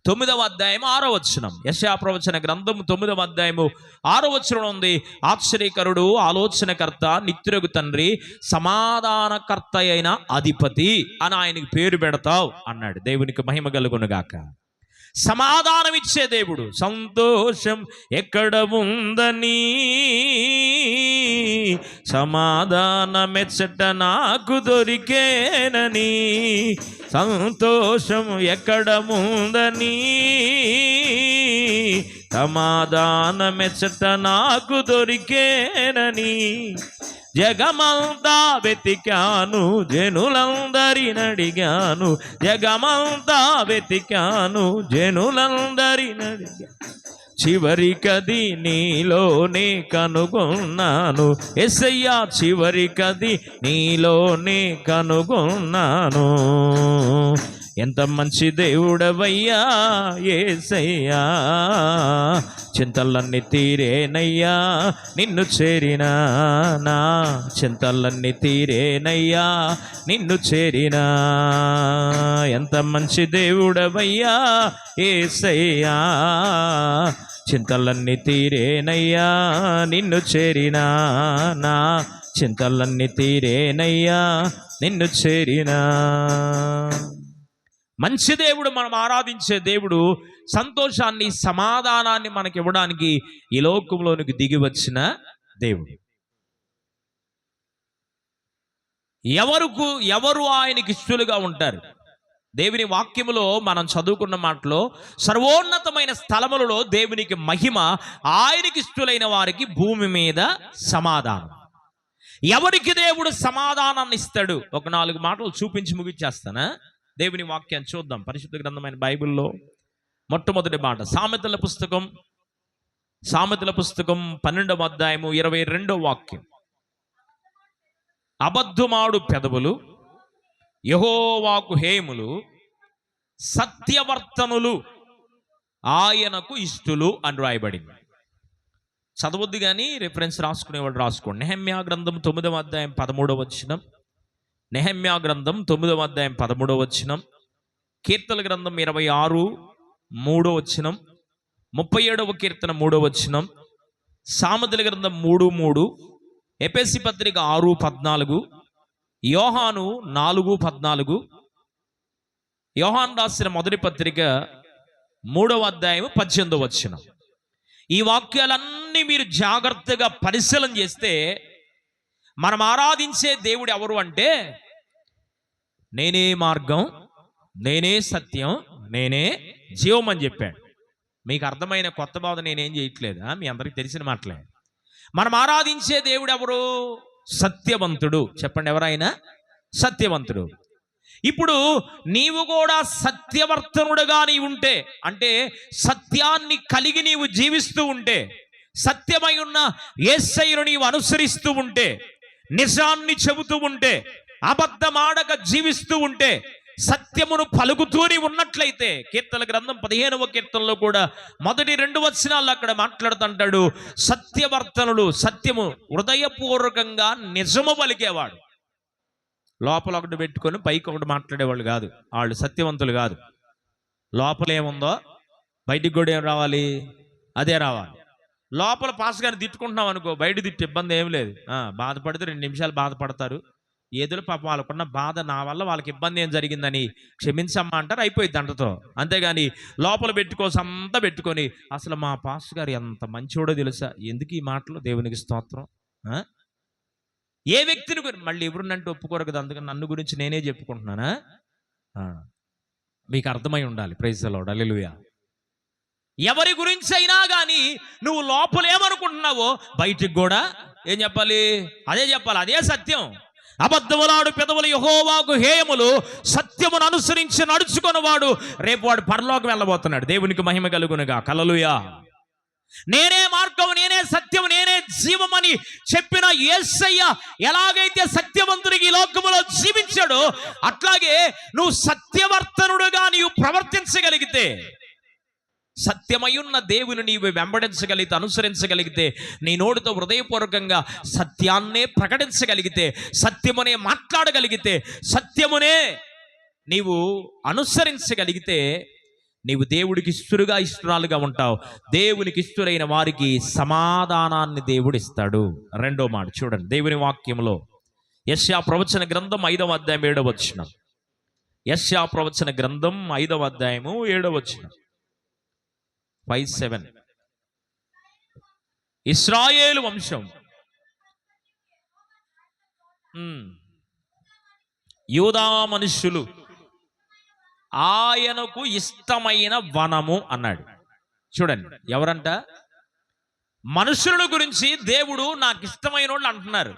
9వ అధ్యాయం 6వ వచనం. యెషయా ప్రవచన గ్రంథం 9వ అధ్యాయము 6వ వచనం ఉంది, ఆశ్చర్యకరుడు, ఆలోచనకర్త, నిత్యురగు తండ్రి, సమాధానకర్త అయిన అధిపతి అని ఆయనకి పేరు పెడతావు అన్నాడు. దేవునికి మహిమ కలుగునుగాక. సమాధానం ఇచ్చే దేవుడు. సంతోషం ఎక్కడ ఉందని సమాధానమెచ్చట నాకు దొరికేనని, సంతోషం ఎక్కడ ఉందని సమాధానమెచ్చట నాకు దొరికేనని, జగమంతా వెతికాను, జనులందరిని అడిగాను, జగమంతా వెతికాను, జనులందరిని అడిగాను, చివరికది నీలోనే కనుగొన్నాను. యేసయ్యా చివరికది నీలోనే కనుగొన్నాను. ఎంత మంచి దేవుడవయ్యా యేసయ్యా, చింతలన్నీ తీరేనయ్యా నిన్ను చేరినా, నా చింతలన్నీ తీరేనయ్యా నిన్ను చేరినా. ఎంత మంచి దేవుడవయ్యా యేసయ్యా, చింతలన్నీ తీరేనయ్యా నిన్ను చేరినా, నా చింతలన్నీ తీరేనయ్యా నిన్ను చేరినా. మంచి దేవుడు, మనం ఆరాధించే దేవుడు సంతోషాన్ని, సమాధానాన్ని మనకి ఇవ్వడానికి ఈ లోకంలోనికి దిగి వచ్చిన దేవుడు. ఎవరు ఆయనకి ఇష్టలుగా ఉంటారు? దేవుని వాక్యములో మనం చదువుకున్న మాటలో సర్వోన్నతమైన స్థలములలో దేవునికి మహిమ, ఆయనకి ఇష్టలైన వారికి భూమి మీద సమాధానం. ఎవరికి దేవుడు సమాధానాన్ని ఇస్తాడు? ఒక 4 మాటలు చూపించి ముగించేస్తానా? దేవుని వాక్యాన్ని చూద్దాం. పరిశుద్ధ గ్రంథమైన బైబిల్లో మొట్టమొదటి మాట సామెతల పుస్తకం 12వ అధ్యాయము 22వ వాక్యం. అబద్ధమాడు పెదవులు యెహోవాకు హేయములు, సత్యవర్తనులు ఆయనకు ఇష్టలు అని రాయబడింది. చదవద్దు కానీ రిఫరెన్స్ రాసుకునేవాడు రాసుకోండి. నెహెమ్యా గ్రంథం 9వ అధ్యాయం 13వ వచనం, నెహెమ్యా గ్రంథం 9వ అధ్యాయం 13వ వచనం, కీర్తన గ్రంథం 26 3వ వచనం, 37వ కీర్తన 3వ వచనం, సామెతల గ్రంథం 3:3, ఎఫెసీ పత్రిక 6:14, యోహాను 4:14, యోహాను రాసిన మొదటి పత్రిక 3వ అధ్యాయం 18వ వచనం. ఈ వాక్యాలన్నీ మీరు జాగ్రత్తగా పరిశీలన చేస్తే మనం ఆరాధించే దేవుడు ఎవరు అంటే, నేనే మార్గం, నేనే సత్యం, నేనే జీవం అని చెప్పాడు. మీకు అర్థమైన కొత్త బోధ నేనేం చేయట్లేదా? మీ అందరికి తెలిసిన మాటలే. మనం ఆరాధించే దేవుడు ఎవరు? సత్యవంతుడు. చెప్పండి, ఎవరైనా సత్యవంతుడు. ఇప్పుడు నీవు కూడా సత్యవర్తనుడుగా నీవు ఉంటే, అంటే సత్యాన్ని కలిగి నీవు జీవిస్తూ ఉంటే, సత్యమై ఉన్న యేసయ్యను నీవు అనుసరిస్తూ ఉంటే, నిజాన్ని చెబుతూ ఉంటే, అబద్ధమాడక జీవిస్తూ ఉంటే, సత్యమును పలుకుతూనే ఉన్నట్లయితే, కీర్తన గ్రంథం 15వ కీర్తనలో కూడా మొదటి 2 వచనాలు అక్కడ మాట్లాడుతుంటాడు, సత్యవర్తనుడు, సత్యము హృదయపూర్వకంగా నిజము పలికేవాడు. లోపల ఒకటి పెట్టుకొని పైకి ఒకటి మాట్లాడేవాళ్ళు కాదు, వాళ్ళు సత్యవంతులు కాదు. లోపల ఏముందో బయటికి కూడా ఏం రావాలి, అదే రావాలి. లోపల పాస్ గారిని తిట్టుకుంటున్నాం అనుకో, బయట తిట్టి ఇబ్బంది ఏం లేదు. బాధపడితే 2 నిమిషాలు బాధపడతారు, ఏదో పాపం వాళ్ళకున్న బాధ, నా వల్ల వాళ్ళకి ఇబ్బంది ఏం జరిగిందని క్షమించమ్మా అంటారు, అయిపోయింది అంటతో. అంతేగాని లోపల అంతా పెట్టుకొని, అసలు మా పాస్ గారు ఎంత మంచోడో తెలుసా, ఎందుకు ఈ మాటలు, దేవునికి స్తోత్రం. ఏ వ్యక్తిని మళ్ళీ ఎవరినంటే ఒప్పుకోరు కదా, అందుకని నన్ను గురించి నేనే చెప్పుకుంటున్నానా? మీకు అర్థమై ఉండాలి. ప్రైజ్ ది లార్డ్, హల్లెలూయా. ఎవరి గురించి అయినా కానీ నువ్వు లోపల ఏమనుకుంటున్నావో బయటికి కూడా ఏం చెప్పాలి, అదే చెప్పాలి, అదే సత్యం. అబద్ధములాడు పెదవులు యెహోవాకు హేయములు, సత్యమును అనుసరించి నడుచుకున్నవాడు రేపు వాడు పరలోకం వెళ్ళబోతున్నాడు. దేవునికి మహిమ కలుగునుగా. హల్లెలూయా. నేనే మార్గం, నేనే సత్యం, నేనే జీవమని చెప్పిన యేసయ్య ఎలాగైతే సత్యవంతుడికి ఈ లోకములో జీవించాడో, అట్లాగే నువ్వు సత్యవర్తనుడుగా నీవు ప్రవర్తించగలిగితే, సత్యమయున్న దేవుని నీవు వెంబడించగలిగితే, అనుసరించగలిగితే, నీ నోటితో హృదయపూర్వకంగా సత్యాన్నే ప్రకటించగలిగితే, సత్యమునే మాట్లాడగలిగితే, సత్యమునే నీవు అనుసరించగలిగితే, నీవు దేవుడికి ఇష్టలుగా ఇష్టరాలుగా ఉంటావు. దేవునికి ఇష్టలైన వారికి సమాధానాన్ని దేవుడు ఇస్తాడు. 2వ మాట చూడండి దేవుని వాక్యంలో, యెషయా ప్రవచన గ్రంథం 5వ అధ్యాయం 7వ వచనం. యెషయా ప్రవచన గ్రంథం 5వ అధ్యాయము 7వ వచనం. 5:7. ఇశ్రాయేలు వంశం, యూదా మనుష్యులు ఆయనకు ఇష్టమైన వనము అన్నాడు. చూడండి, ఎవరంట? మనుషుల గురించి దేవుడు నాకు ఇష్టమైన వాళ్ళు అంటున్నారు.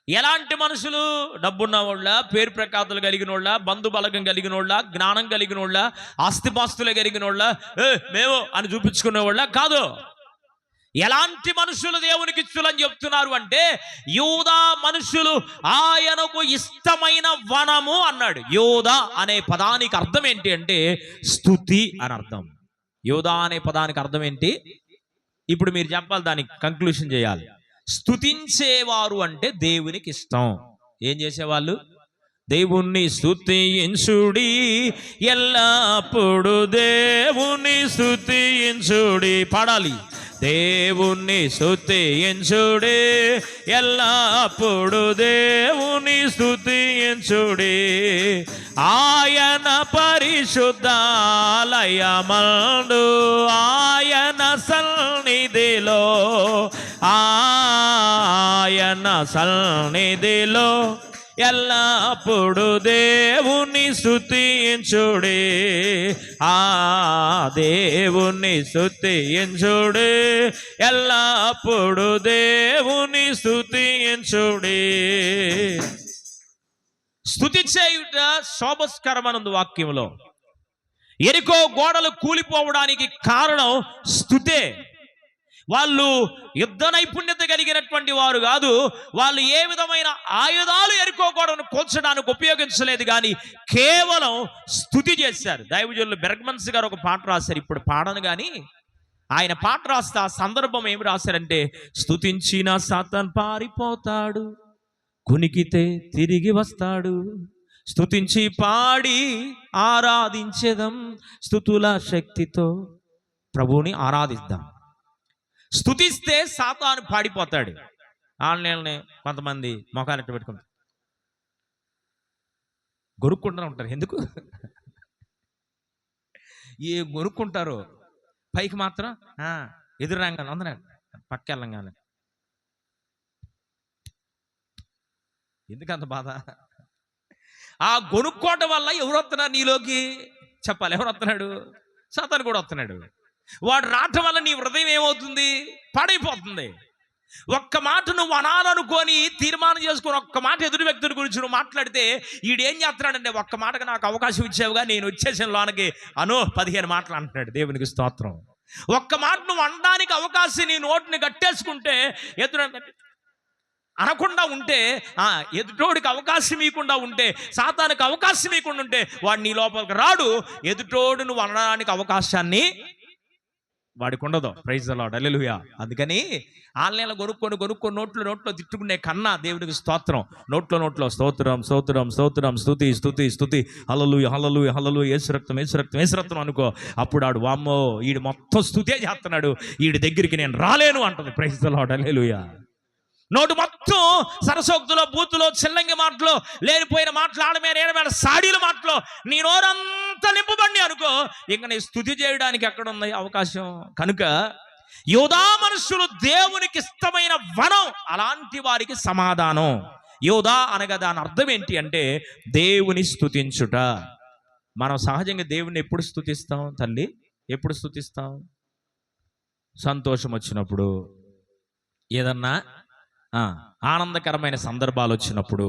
ఎలాంటి మనుషులు? డబ్బున్న వాళ్ళ, పేరు ప్రఖ్యాతులు కలిగిన వాళ్ళ, బంధు బలగం కలిగిన వాళ్ళ, జ్ఞానం కలిగిన వాళ్ళ, ఆస్తిపాస్తులు కలిగిన వాళ్ళ, మేము అని చూపించుకునే వాళ్ళ కాదు. ఎలాంటి మనుషులు దేవునికి ఇష్టలని చెప్తున్నారు అంటే, యూదా మనుషులు ఆయనకు ఇష్టమైన వనము అన్నాడు. యూదా అనే పదానికి అర్థం ఏంటి అంటే స్తుతి అని అర్థం. యూదా అనే పదానికి అర్థం ఏంటి? ఇప్పుడు మీరు చెప్పాలి, దానికి కంక్లూషన్ చేయాలి. స్తుతించేవారు అంటే దేవునికి ఇష్టం. ఏం చేసేవాళ్ళు? దేవుణ్ణి స్తుతించుడి, ఎల్లప్పుడు దేవుని స్తుతించుడి. పాడాలి. దేవుణ్ణి స్తుతించుడి, ఎల్లప్పుడు దేవుని స్తుతించుడి. ఆయన పరిశుద్ధాలయమందు, ఆయన సన్నిధిలో, ఆయన సన్నిధిలో ఎల్లప్పుడు దేవుని స్తుతించుడి. ఆ దేవుని స్తుతించుడి, ఎల్లప్పుడు దేవుని స్తుతించుడి. స్తుతి చేయుట శోభస్కరమనుంది వాక్యంలో. ఎరికో గోడలు కూలిపోవడానికి కారణం స్తుతే. వాళ్ళు యుద్ధ నైపుణ్యత కలిగినటువంటి వారు కాదు. వాళ్ళు ఏ విధమైన ఆయుధాలు ఎరికో గోడను కూల్చడానికి ఉపయోగించలేదు, కానీ కేవలం స్తుతి చేశారు. దైవజనులు బెర్గ్మన్స్ గారు ఒక పాట రాశారు, ఇప్పుడు పాడను కానీ ఆయన పాట రాస్తే ఆ సందర్భం ఏమి రాశారంటే, స్తుతించిన సాతాన్ పారిపోతాడు, కునికితే తిరిగి వస్తాడు, స్తుతించి పాడి ఆరాధించేదం, స్తుతుల శక్తితో ప్రభువుని ఆరాధిద్దాం. స్తుతిస్తే సాతాను పాడిపోతాడు. ఆన్లైన్లో కొంతమంది మొఖాలు ఎట్టు పెట్టుకుంటారు, గొరుక్కుంటూ ఉంటారు. ఎందుకు ఏ గొరుక్కుంటారో, పైకి మాత్రం ఎదురు రంగానే అందరూ పక్క వెళ్ళంగానే. ఎందుకంత బాధ? ఆ గొనుక్కోవటం వల్ల ఎవరు వస్తున్నారు నీలోకి? చెప్పాలి. ఎవరు వస్తున్నాడు? సాతాను కూడా వస్తున్నాడు. వాడు రావటం వల్ల నీ హృదయం ఏమవుతుంది? పాడైపోతుంది. ఒక్క మాట నువ్వు అనాలనుకొని తీర్మానం చేసుకొని ఒక్క మాట ఎదురు వ్యక్తుల గురించి నువ్వు మాట్లాడితే ఈడేం చేస్తున్నాడంటే, ఒక్క మాటగా నాకు అవకాశం ఇచ్చావుగా, నేను వచ్చేసిన లోనకి 15 మాటలు అంటున్నాడు. దేవునికి స్తోత్రం. ఒక్క మాట నువ్వు అనడానికి అవకాశం నీ నోటిని కట్టేసుకుంటే, ఎదురు అనకుండా ఉంటే, ఎదుటోడికి అవకాశం ఇవ్వకుండా ఉంటే, సాతానికి అవకాశం ఇవ్వకుండా ఉంటే, వాడు నీ లోపలికి రాడు. ఎదుటోడు నువ్వు అనడానికి అవకాశాన్ని వాడికి ఉండదు. ప్రైజ్ ది లార్డ్, హల్లెలూయా. అందుకని ఆన్లైన్లో కొనుక్కొని నోట్లో తిట్టుకునే కన్నా దేవునికి స్తోత్రం, నోట్లో స్తోత్రం స్తోత్రం స్తోత్రం, స్తుతి స్తుతి స్తుతి, హల్లెలూయా హల్లెలూయా హల్లెలూయా, యేసు రక్తం యేసు రక్తం యేసు రక్తం అనుకో. అప్పుడు ఆడు వామ్మో ఈడు మొత్తం స్తుతే చేస్తున్నాడు, ఈడి దగ్గరికి నేను రాలేను అంటుంది. Praise the lord, hallelujah. నోటు మొత్తం సరసోక్తులో, బూతులో, చిల్లంగి మాటలో, లేనిపోయిన మాటలు, ఆడమేడ సాడీల మాటలో నీ నోరంతా నింపబండి అనుకో, ఇంకా నీ స్తుతి చేయడానికి ఎక్కడ ఉంది అవకాశం? కనుక యూదా మనుషులు దేవునికి ఇష్టమైన వనం, అలాంటి వారికి సమాధానం. యూదా అనగా దాని అర్థం ఏంటి అంటే దేవుని స్తుతించుట. మనం సహజంగా దేవుని ఎప్పుడు స్తుతిస్తాం తల్లి? ఎప్పుడు స్తుతిస్తాం? సంతోషం వచ్చినప్పుడు, ఏదన్నా ఆనందకరమైన సందర్భాలు వచ్చినప్పుడు.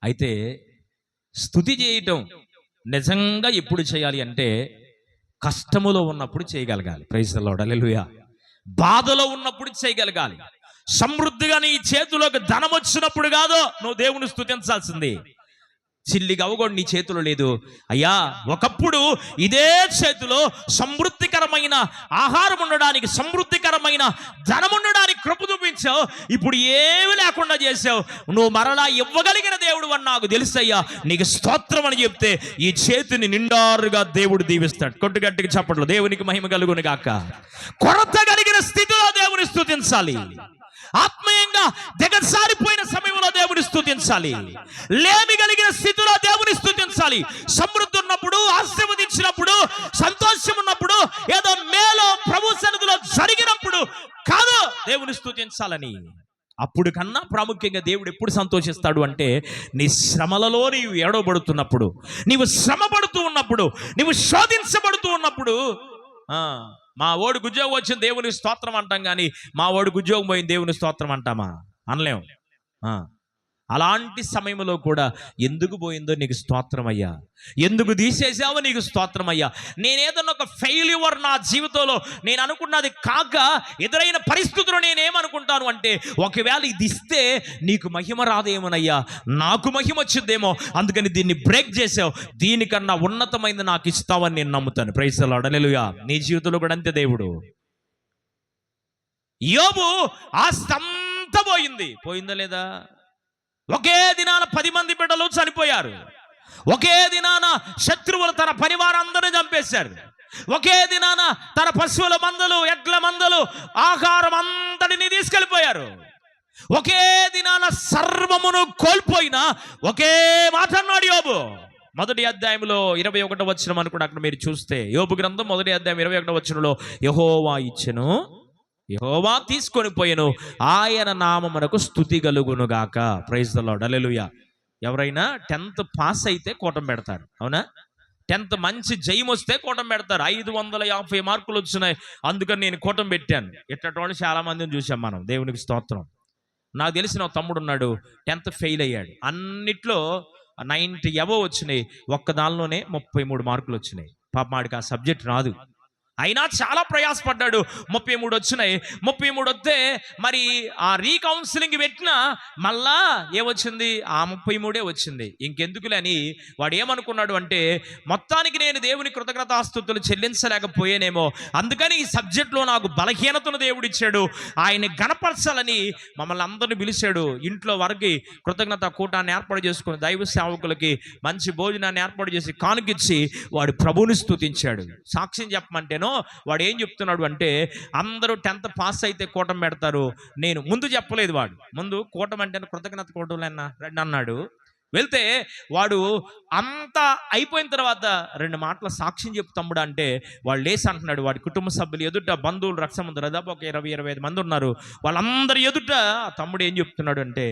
అయితే స్తుతి చేయటం నిజంగా ఎప్పుడు చేయాలి అంటే కష్టములో ఉన్నప్పుడు చేయగలగాలి. ప్రైజ్ ది లార్డ్, హల్లెలూయా. బాధలో ఉన్నప్పుడు చేయగలగాలి. సమృద్ధిగా నీ చేతిలోకి ధనం వచ్చినప్పుడు కాదు నువ్వు దేవుని స్తుతించాల్సింది. చిల్లిగా అవగొండి నీ చేతిలో లేదు. అయ్యా, ఒకప్పుడు ఇదే చేతిలో సమృద్ధికరమైన ఆహారం ఉండడానికి, సమృద్ధికరమైన ధనం ఉండడానికి కృప చూపించావు. ఇప్పుడు ఏమి లేకుండా చేసావు. నువ్వు మరలా ఇవ్వగలిగిన దేవుడు అని నాకు తెలుసయ్యా, నీకు స్తోత్రం అని చెప్తే ఈ చేతిని నిండారుగా దేవుడు దీవిస్తాడు. కొట్టుగట్టికి చెప్పట్లు దేవునికి మహిమ కలుగును గాక. కొరత కలిగిన స్థితిలో దేవుని స్తుతించాలి. ఆత్మీయంగా దిగజారిపోయిన సమయంలో దేవుని స్తుతించాలి. లేమి కలిగిన స్థితిలో దేవుని స్తుతించాలి. సమృద్ధి ఉన్నప్పుడు, ఆశీర్వదించినప్పుడు, సంతోషం ఉన్నప్పుడు, ఏదో మేలో ప్రభు సన్నిధిలో జరిగినప్పుడు కాదు దేవుని స్తుతించాలని. అప్పుడు కన్నా ప్రాముఖ్యంగా దేవుడు ఎప్పుడు సంతోషిస్తాడు అంటే నీ శ్రమలలో నీవు ఏడవబడుతున్నప్పుడు, నీవు శ్రమ పడుతూ ఉన్నప్పుడు, నీవు శోధించబడుతూ ఉన్నప్పుడు. మా ఓడికి ఉద్యోగం వచ్చింది దేవుని స్తోత్రం అంటాం, కానీ మా ఓడికి ఉద్యోగం పోయింది దేవుని స్తోత్రం అంటామా? అనలేము. అలాంటి సమయంలో కూడా ఎందుకు పోయిందో నీకు స్తోత్రం అయ్యా, ఎందుకు తీసేసావో నీకు స్తోత్రం అయ్యా. నేనేదన్నా ఒక ఫెయిల్యూర్ నా జీవితంలో నేను అనుకున్నది కాక ఎదురైన పరిస్థితుల్లో నేనేమనుకుంటాను అంటే, ఒకవేళ ఇది ఇస్తే నీకు మహిమ రాదేమోనయ్యా, నాకు మహిమ వచ్చిందేమో, అందుకని దీన్ని బ్రేక్ చేసావు, దీనికన్నా ఉన్నతమైనది నాకు ఇస్తావని నేను నమ్ముతాను. Praise the lord. హల్లెలూయా. నీ జీవితంలో కూడా అంతే. దేవుడు యోబు ఆస్తంతా పోయిందా లేదా? ఒకే దినాన 10 మంది బిడ్డలు చనిపోయారు. ఒకే దినాన శత్రువులు తన పరివారందరూ చంపేశారు. ఒకే దినాన తన పశువుల మందలు, ఎడ్ల మందలు, ఆహారం అంతటిని తీసుకెళ్ళిపోయారు. ఒకే దినాన సర్వమును కోల్పోయిన ఒకే మాట అన్నాడు యోబు. మొదటి అధ్యాయంలో 21వ వచనం అనుకుంటే అక్కడ మీరు చూస్తే, యోబు గ్రంథం మొదటి అధ్యాయం 21వ వచనంలో, యెహోవా ఇచ్చెను, యెహోవా తీసుకొని పోయెను, ఆయన నామమునకు స్తుతి కలుగునుగాక. Praise the Lord. హల్లెలూయా. ఎవరైనా 10th పాస్ అయితే కూటం పెడతారు, అవునా? 10th మంచి జయం వస్తే కూటం పెడతారు. 550 మార్కులు వచ్చినాయి, అందుకని నేను కూటం పెట్టాను. ఇట్టటి వాళ్ళు చాలా మందిని చూసాం మనం. దేవునికి స్తోత్రం. నాకు తెలిసిన ఒక తమ్ముడు ఉన్నాడు, 10th ఫెయిల్ అయ్యాడు. అన్నిట్లో 90 అబోవ్ వచ్చినాయి, ఒక్క దానిలోనే 33 మార్కులు వచ్చినాయి. పాప వాడికి ఆ సబ్జెక్ట్ రాదు, అయినా చాలా ప్రయాసపడ్డాడు. 33 వచ్చినాయి. 33 వస్తే మరి ఆ రీకౌన్సిలింగ్ పెట్టినా మళ్ళా ఏమొచ్చింది? ఆ 33 వచ్చింది. ఇంకెందుకులే అని వాడు ఏమనుకున్నాడు అంటే, మొత్తానికి నేను దేవుని కృతజ్ఞతాస్తుతులు చెల్లించలేకపోయానేమో, అందుకని ఈ సబ్జెక్ట్లో నాకు బలహీనతను దేవుడిచ్చాడు, ఆయన్ని గణపరచాలని మమ్మల్ని అందరిని పిలిచాడు. ఇంట్లో వరకు కృతజ్ఞత కూటాన్ని ఏర్పాటు చేసుకుని దైవ సేవకులకి మంచి భోజనాన్ని ఏర్పాటు చేసి కానుకిచ్చి వాడు ప్రభువుని స్తుతించాడు. సాక్ష్యం చెప్పమంటేనో వాడు ఏం చెప్తున్నాడు అంటే, అందరూ 10th పాస్ అయితే కూటం పెడతారు, నేను ముందు చెప్పలేదు. వాడు ముందు కూటం అంటే కృతజ్ఞత కూటంలేనా రండి అన్నాడు. వెళ్తే వాడు అంతా అయిపోయిన తర్వాత 2 మాటల సాక్ష్యం చెప్పు తమ్ముడు అంటే, వాడు లేసి అంటున్నాడు, వాడి కుటుంబ సభ్యులు ఎదుట, బంధువులు రక్షమంది దాదాపు ఒక 20-25 మంది ఉన్నారు, వాళ్ళందరి ఎదుట తమ్ముడు ఏం చెప్తున్నాడు అంటే,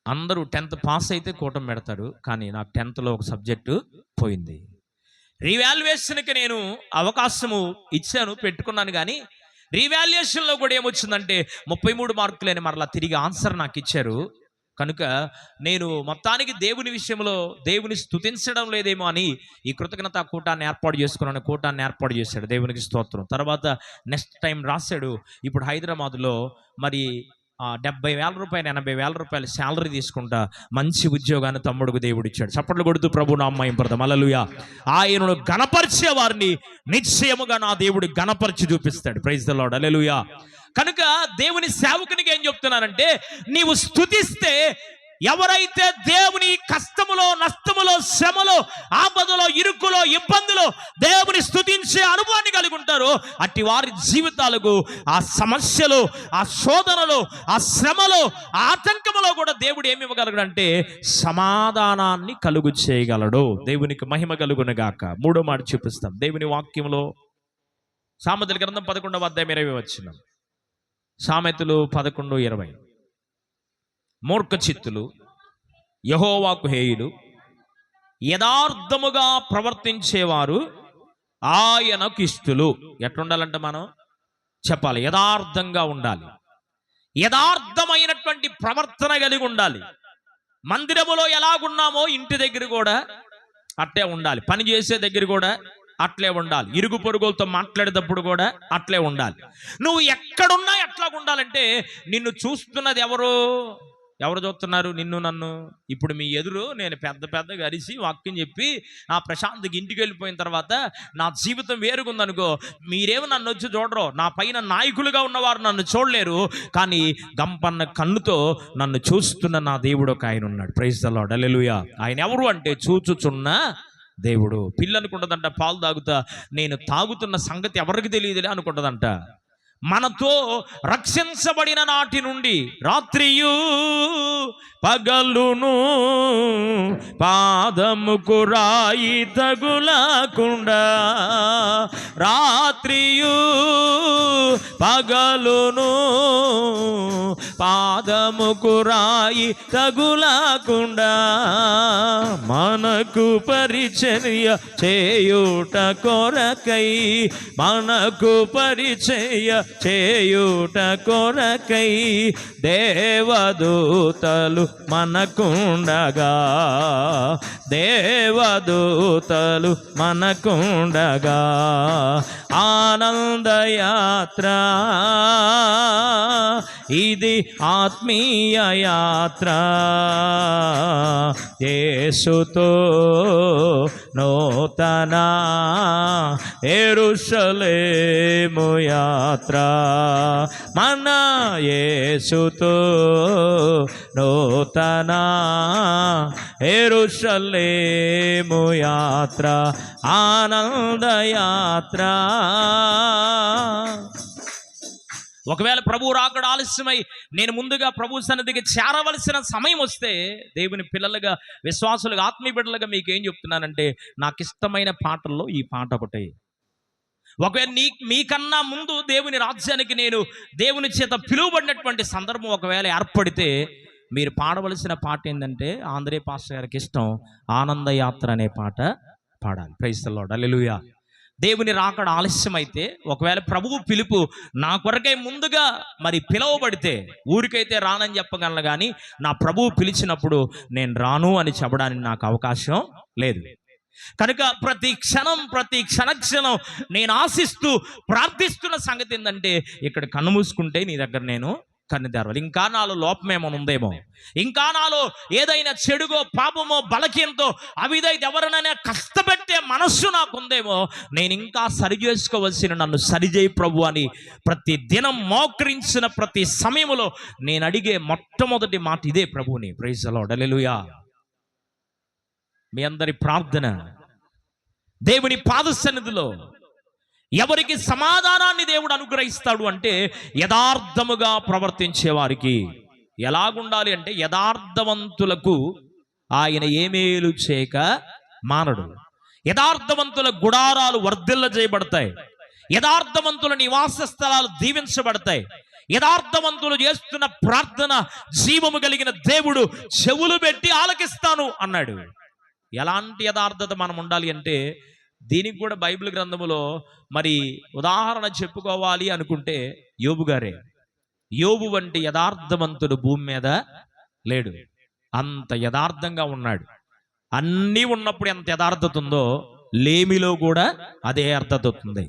అందరూ 10th పాస్ అయితే కూటం పెడతారు, కానీ నాకు 10thలో ఒక సబ్జెక్టు పోయింది. రీవాల్యుయేషన్కి నేను అవకాశము ఇచ్చాను, పెట్టుకున్నాను, కానీ రీవాల్యుయేషన్లో కూడా ఏమొచ్చిందంటే 33 మార్కులని మరలా తిరిగి ఆన్సర్ నాకు ఇచ్చారు. కనుక నేను మొత్తానికి దేవుని విషయంలో దేవుని స్తుతించడం లేదేమో అని ఈ కృతజ్ఞత కూటాన్ని ఏర్పాటు చేసుకున్నాను. కూటాన్ని ఏర్పాటు చేశాడు. దేవునికి స్తోత్రం. తర్వాత నెక్స్ట్ టైం రాశాడు. ఇప్పుడు హైదరాబాద్లో మరి 70,000 రూపాయలు 80,000 రూపాయలు శాలరీ తీసుకుంటా మంచి ఉద్యోగాన్ని తమ్ముడుకు దేవుడు ఇచ్చాడు. చప్పట్లు కొడుతూ ప్రభు నామయం పడతాం. హల్లెలూయా. ఆయనను గణపరిచే వారిని నిశ్చయముగా నా దేవుడు గణపరిచి చూపిస్తాడు. Praise the lord. హల్లెలూయా. కనుక దేవుని సేవకునికి ఏం చెప్తున్నానంటే, నీవు స్తుతిస్తే ఎవరైతే దేవుని కష్టములో, నష్టములో, శ్రమలో, ఆపదలో, ఇరుకులో, ఇబ్బందులో దేవుని స్తుతించే అనుభవాన్ని కలిగి ఉంటారో అట్టి వారి జీవితాలకు ఆ సమస్యలు, ఆ శోధనలు, ఆ శ్రమలో, ఆ ఆటంకములో కూడా దేవుడు ఏమి ఇవ్వగలగడంటే సమాధానాన్ని కలుగు చేయగలడు. దేవునికి మహిమ కలుగును గాక. 3వ మాట చూపిస్తాం దేవుని వాక్యంలో. సామెతల గ్రంథం 11వ అధ్యాయం 20వ వచనం. సామెతలు 11:20. మూర్ఖ చిత్తులు, యెహోవాకు హేయులు, యథార్థముగా ప్రవర్తించేవారు ఆయనకు ఇష్టలు. ఎట్లుండాలంటే మనం చెప్పాలి, యథార్థంగా ఉండాలి, యథార్థమైనటువంటి ప్రవర్తన కలిగి ఉండాలి. మందిరములో ఎలాగున్నామో ఇంటి దగ్గర కూడా అట్లే ఉండాలి, పని చేసే దగ్గర కూడా అట్లే ఉండాలి, ఇరుగు పొరుగులతో మాట్లాడేటప్పుడు కూడా అట్లే ఉండాలి. నువ్వు ఎక్కడున్నా ఎట్లా ఉండాలంటే, నిన్ను చూస్తున్నది ఎవరు చూస్తున్నారు? నిన్ను నన్ను. ఇప్పుడు మీ ఎదురు నేను పెద్దగా అరిసి వాక్యం చెప్పి నా ప్రశాంత్కి ఇంటికి వెళ్ళిపోయిన తర్వాత నా జీవితం వేరుగుందనుకో, మీరేమో నన్ను వచ్చి చూడరు. నా పైన నాయకులుగా ఉన్నవారు నన్ను చూడలేరు, కానీ గంపన్న కన్నుతో నన్ను చూస్తున్న నా దేవుడు ఒక ఆయన ఉన్నాడు. Praise the lord. హల్లెలూయా. ఆయన ఎవరు అంటే చూచుచున్న దేవుడు. పిల్ల అనుకుంటుందంట, పాలు తాగుతా, నేను తాగుతున్న సంగతి ఎవరికి తెలియదులే అనుకుంటుందంట. మనతో రక్షించబడిన నాటి నుండి రాత్రియు పగలును పాదముకు రాయి తగులకుండా, రాత్రియు పగలును పాదముకు రాయి తగులకుండా మన మనకు పరిచర్య చేయుట కొరకై, మనకు పరిచర్య చేయుట కొరకై దేవదూతలు మనకుండగా, దేవదూతలు మనకుండగా ఆనందయాత్ర ఇది, ఆత్మీయ యాత్ర యేసుతో నూతన యెరూషలేము యాత్ర, మన యేసుతో నూతన యెరూషలేము యాత్ర, ఆనందయాత్ర. ఒకవేళ ప్రభు రాకడ ఆలస్యమై నేను ముందుగా ప్రభు సన్నిధికి చేరవలసిన సమయం వస్తే, దేవుని పిల్లలుగా, విశ్వాసులుగా, ఆత్మీయ బిడ్డలుగా మీకు ఏం చెప్తున్నానంటే, నాకు ఇష్టమైన పాటల్లో ఈ పాట ఒకటే. ఒకవేళ మీకన్నా ముందు దేవుని రాజ్యానికి నేను దేవుని చేత పిలువబడినటువంటి సందర్భం ఒకవేళ ఏర్పడితే, మీరు పాడవలసిన పాట ఏంటంటే, ఆంధ్రే పాస్టర్ గారికి ఇష్టం ఆనందయాత్ర అనే పాట పాడాలి. ప్రైజ్ ది లార్డ్, హల్లెలూయా. దేవుని రాకడ ఆలస్యమైతే, ఒకవేళ ప్రభువు పిలుపు నా కొరకై ముందుగా మరి పిలువబడితే, ఊరికైతే రానని చెప్పగలను కానీ నా ప్రభువు పిలిచినప్పుడు నేను రాను అని చెప్పడానికి నాకు అవకాశం లేదు. కనుక ప్రతి క్షణం నేను ఆశిస్తూ ప్రార్థిస్తున్న సంగతి ఏంటంటే, ఇక్కడ కన్ను మూసుకుంటే నీ దగ్గర నేను కన్ను తెరవాలి. ఇంకా నాలో లోపమేమో ఉందేమో, ఇంకా నాలో ఏదైనా చెడుగో పాపమో బలహీనతో అవిధైతే ఎవరినైనా కష్టపెట్టే మనస్సు నాకుందేమో, నేను ఇంకా సరి చేసుకోవలసిన నన్ను సరిచేయి ప్రభు అని ప్రతి దినం మోకరించిన ప్రతి సమయంలో నేను అడిగే మొట్టమొదటి మాట ఇదే ప్రభువుని. ప్రైజ్ ది లార్డ్, హల్లెలూయా. మీ అందరి ప్రార్థన దేవుని పాద సన్నిధిలో ఎవరికి సమాధానాన్ని దేవుడు అనుగ్రహిస్తాడు అంటే, యథార్థముగా ప్రవర్తించే వారికి. ఎలాగుండాలి అంటే, యథార్థవంతులకు ఆయన ఏమేలు చేయక మానడు. యథార్థవంతుల గుడారాలు వర్ధిల్ల చేయబడతాయి, యథార్థవంతుల నివాస స్థలాలు దీవించబడతాయి, యథార్థవంతులు చేస్తున్న ప్రార్థన జీవము కలిగిన దేవుడు చెవులు పెట్టి ఆలకిస్తాను అన్నాడు. ఎలాంటి యథార్థత మనం ఉండాలి అంటే, దీనికి కూడా బైబిల్ గ్రంథములో మరి ఉదాహరణ చెప్పుకోవాలి అనుకుంటే యోబు గారే. యోబు వంటి యథార్థవంతుడు భూమి మీద లేడు. అంత యథార్థంగా ఉన్నాడు. అన్నీ ఉన్నప్పుడు ఎంత యథార్థత ఉందో, లేమిలో కూడా అదే అర్థత ఉంది.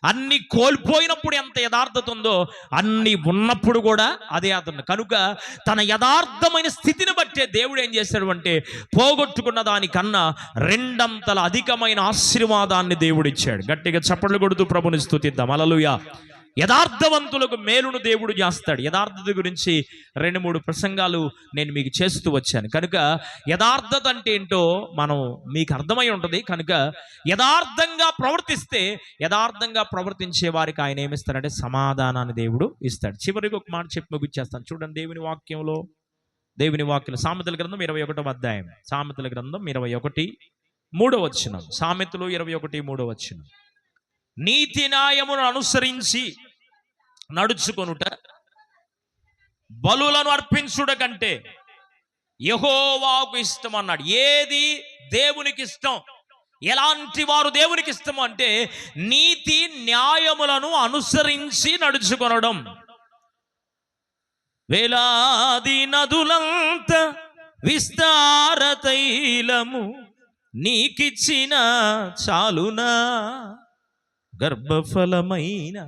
అన్ని కోల్పోయినప్పుడు ఎంత యథార్థత ఉందో, అన్ని ఉన్నప్పుడు కూడా అదే అర్థం. కనుక తన యథార్థమైన స్థితిని బట్టే దేవుడు ఏం చేశాడు అంటే, పోగొట్టుకున్న దానికన్నా రెండంతల అధికమైన ఆశీర్వాదాన్ని దేవుడు ఇచ్చాడు. గట్టిగా చప్పట్లు కొడుతూ ప్రభుని స్తుతిద్దాం. హల్లెలూయా. యథార్థవంతులకు మేలును దేవుడు చేస్తాడు. యథార్థత గురించి 2-3 ప్రసంగాలు నేను మీకు చేస్తూ వచ్చాను. కనుక యథార్థత అంటే ఏంటో మనం మీకు అర్థమై ఉంటుంది. కనుక యథార్థంగా ప్రవర్తిస్తే, యథార్థంగా ప్రవర్తించే వారికి ఆయన ఏమిస్తాడంటే సమాధానాన్ని దేవుడు ఇస్తాడు. చివరికి ఒక మాట చెప్పి ముగిచ్చేస్తాను. చూడండి దేవుని వాక్యంలో, దేవుని వాక్యం సామెతల గ్రంథం 21వ అధ్యాయం, సామెతల గ్రంథం 21:3 సామెతలు 21:3. నీతి న్యాయమును అనుసరించి నడుచుకొనుట బలులను అర్పించుట కంటే యెహోవాకు ఇష్టం అన్నాడు. ఏది దేవునికి ఇష్టం, ఎలాంటి వారు దేవునికి ఇష్టం అంటే, నీతి న్యాయములను అనుసరించి నడుచుకొనడం. వేలాది నదులంత విస్తార తైలము నీకిచ్చిన చాలునా, గర్భఫలమైన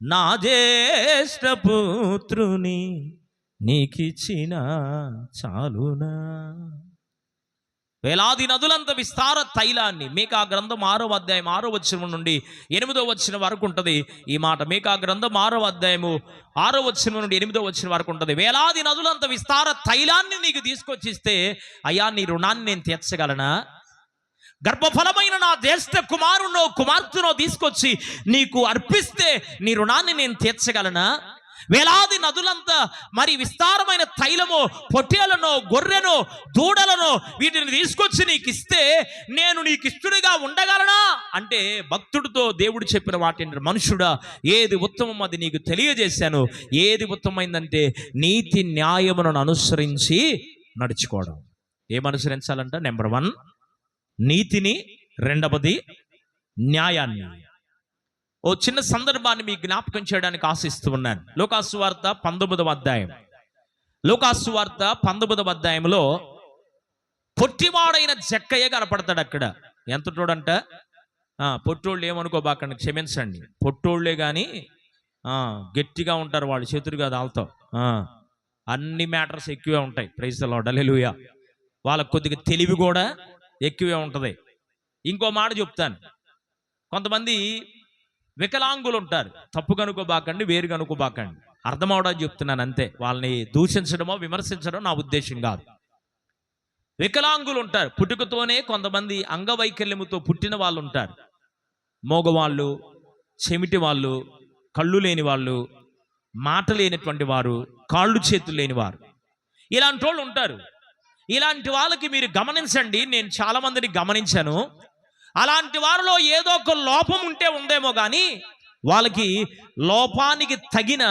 నా జ్యేష్ఠ పుత్రుని నీకిచ్చిన చాలునా. వేలాది నదులంత విస్తార తైలాన్ని, మీకా గ్రంథం 6వ అధ్యాయం 6వ వచనం నుండి 8వ వచనం వరకు ఉంటుంది ఈ మాట. మీకా గ్రంథం 6వ అధ్యాయము 6వ వచనం నుండి 8వ వచనం వరకు ఉంటుంది. వేలాది నదులంత విస్తార తైలాన్ని నీకు తీసుకొచ్చిస్తే, అయ్యా నీ రుణాన్ని నేను తీర్చగలనా? గర్భఫలమైన నా జ్యేష్ఠ కుమారునో కుమార్తెనో తీసుకొచ్చి నీకు అర్పిస్తే నీ రుణాన్ని నేను తీర్చగలనా? వేలాది నదులంతా మరి విస్తారమైన తైలమో, పొట్టేలనో, గొర్రెనో, దూడలనో వీటిని తీసుకొచ్చి నీకు ఇస్తే నేను నీకు ఇష్టడుగా ఉండగలనా అంటే, భక్తుడితో దేవుడు చెప్పిన వాటిని, మనుషుడా ఏది ఉత్తమం అది నీకు తెలియజేశాను. ఏది ఉత్తమైందంటే నీతి న్యాయములను అనుసరించి నడుచుకోవడం. ఏమనుసరించాలంట? నెంబర్ 1 నీతిని, రెండవది న్యాయాన్ని. ఓ చిన్న సందర్భాన్ని మీకు జ్ఞాపకం చేయడానికి ఆశిస్తూ ఉన్నాను. లూకాసు వార్త 19వ అధ్యాయం. లూకాసు వార్త 19వ అధ్యాయంలో పొట్టివాడైన జక్కయ్య కనపడతాడు అక్కడ. ఎంత చూడంట, పొట్టోళ్ళు ఏమనుకోబాకండి, క్షమించండి. పొట్టోళ్లే కానీ గట్టిగా ఉంటారు వాళ్ళు, చేతులు కాదు వాళ్ళతో. అన్ని మ్యాటర్స్ ఎక్కువే ఉంటాయి. ప్రైజ్ ది లార్డ్, హల్లెలూయా. వాళ్ళకు కొద్దిగా తెలివి కూడా ఎక్కువే ఉంటుంది. ఇంకో మాట చెప్తాను, కొంతమంది వికలాంగులు ఉంటారు. తప్పు కనుకోబాకండి, వేరు కనుకోబాకండి, అర్థం అవడానికి చెప్తున్నాను అంతే. వాళ్ళని దూషించడమో విమర్శించడం నా ఉద్దేశం కాదు. వికలాంగులు ఉంటారు, పుట్టుకతోనే కొంతమంది అంగవైకల్యముతో పుట్టిన వాళ్ళు ఉంటారు. మోగవాళ్ళు, చెమిటి వాళ్ళు, కళ్ళు లేని వాళ్ళు, మాట లేనటువంటి వారు, కాళ్ళు చేతులు లేని వారు, ఇలాంటి వాళ్ళు ఉంటారు. ఇలాంటి వాళ్ళకి మీరు గమనించండి, నేను చాలా మందిని గమనించాను. అలాంటి వారిలో ఏదో ఒక లోపం ఉందేమో కానీ వాళ్ళకి లోపానికి తగిన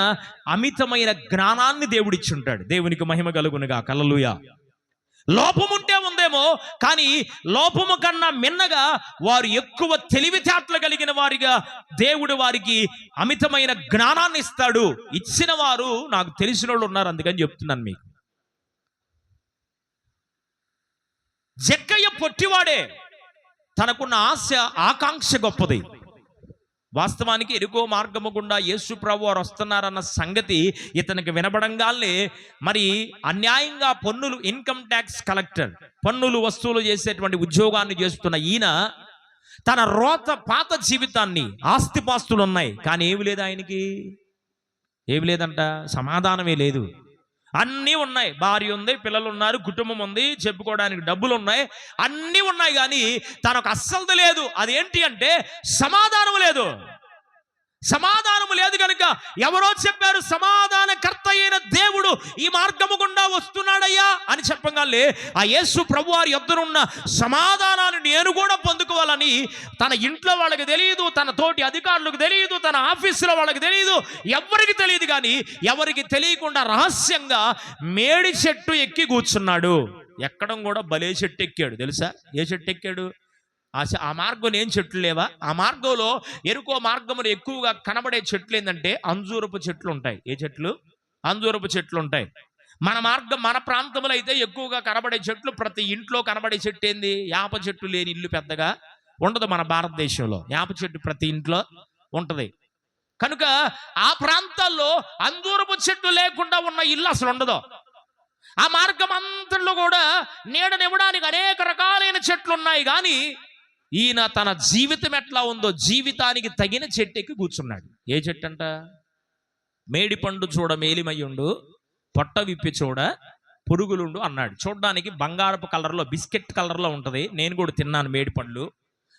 అమితమైన జ్ఞానాన్ని దేవుడిచ్చి ఉంటాడు. దేవునికి మహిమ కలుగునుగా, హల్లెలూయా. లోపం ఉందేమో కానీ లోపము కన్నా మిన్నగా వారు ఎక్కువ తెలివితేటలు కలిగిన వారిగా దేవుడు వారికి అమితమైన జ్ఞానాన్ని ఇస్తాడు. ఇచ్చిన వారు నాకు తెలిసిన వాళ్ళు ఉన్నారు, అందుకని చెప్తున్నాను మీకు. జక్కయ్య పొట్టివాడే, తనకున్న ఆశ ఆకాంక్ష గొప్పది. వాస్తవానికి ఎరుకో మార్గము గుండా యేసు ప్రభు వారు వస్తున్నారన్న సంగతి ఇతనికి వినబడంగానే మరి అన్యాయంగా పన్నులు, ఇన్కమ్ ట్యాక్స్ కలెక్టర్, పన్నులు వసూలు చేసేటువంటి ఉద్యోగాన్ని చేస్తున్న ఈయన తన పాత జీవితాన్ని, ఆస్తిపాస్తులు ఉన్నాయి కానీ ఏమి లేదు ఆయనకి, ఏమి లేదంట, సమాధానమే లేదు. అన్నీ ఉన్నాయి, భార్య ఉంది, పిల్లలు ఉన్నారు, కుటుంబం ఉంది, చెప్పుకోవడానికి డబ్బులు ఉన్నాయి, అన్నీ ఉన్నాయి కానీ తనకు అస్సలు లేదు. అదేంటి అంటే సమాధానం లేదు. సమాధానం లేదు కనుక ఎవరో చెప్పారు, సమాధానకర్త అయిన దేవుడు ఈ మార్గము గుండా వస్తున్నాడయ్యా అని చెప్పగానే ఆ యేసు ప్రభు వారి యొద్దనున్న సమాధానాన్ని నేను కూడా పొందుకోవాలని తన ఇంట్లో వాళ్ళకి తెలియదు, తన తోటి అధికారులకు తెలియదు, తన ఆఫీసులో వాళ్ళకి తెలియదు, ఎవరికి తెలియదు. కానీ ఎవరికి తెలియకుండా రహస్యంగా మేడి చెట్టు ఎక్కి కూర్చున్నాడు. ఎక్కడం కూడా భలే చెట్టు ఎక్కాడు తెలుసా. ఏ చెట్టు ఎక్కాడు? ఆ మార్గం ఏం చెట్లు లేవా? ఆ మార్గంలో, ఎరుకో మార్గంలో ఎక్కువగా కనబడే చెట్లు ఏంటంటే అంజూరపు చెట్లు ఉంటాయి. ఏ చెట్లు? అంజూరపు చెట్లు ఉంటాయి. మన ప్రాంతంలో అయితే ఎక్కువగా కనబడే చెట్లు, ప్రతి ఇంట్లో కనబడే చెట్టు ఏంది? యాప చెట్టు లేని ఇల్లు పెద్దగా ఉండదు మన భారతదేశంలో. యాప చెట్టు ప్రతి ఇంట్లో ఉంటది కనుక ఆ ప్రాంతాల్లో అంజూరపు చెట్టు లేకుండా ఉన్న ఇల్లు అసలు ఉండదు. ఆ మార్గం అంతలో కూడా నీడనివ్వడానికి అనేక రకాలైన చెట్లు ఉన్నాయి కానీ ఈయన తన జీవితం ఎట్లా ఉందో జీవితానికి తగిన చెట్టు ఎక్కి కూర్చున్నాడు. ఏ చెట్టు అంట? మేడి పండు చూడ మేలిమయ్యుండు, పొట్ట విప్పి చూడ పురుగులుండు అన్నాడు. చూడడానికి బంగారపు కలర్లో, బిస్కెట్ కలర్లో ఉంటుంది. నేను కూడా తిన్నాను మేడి పండ్లు.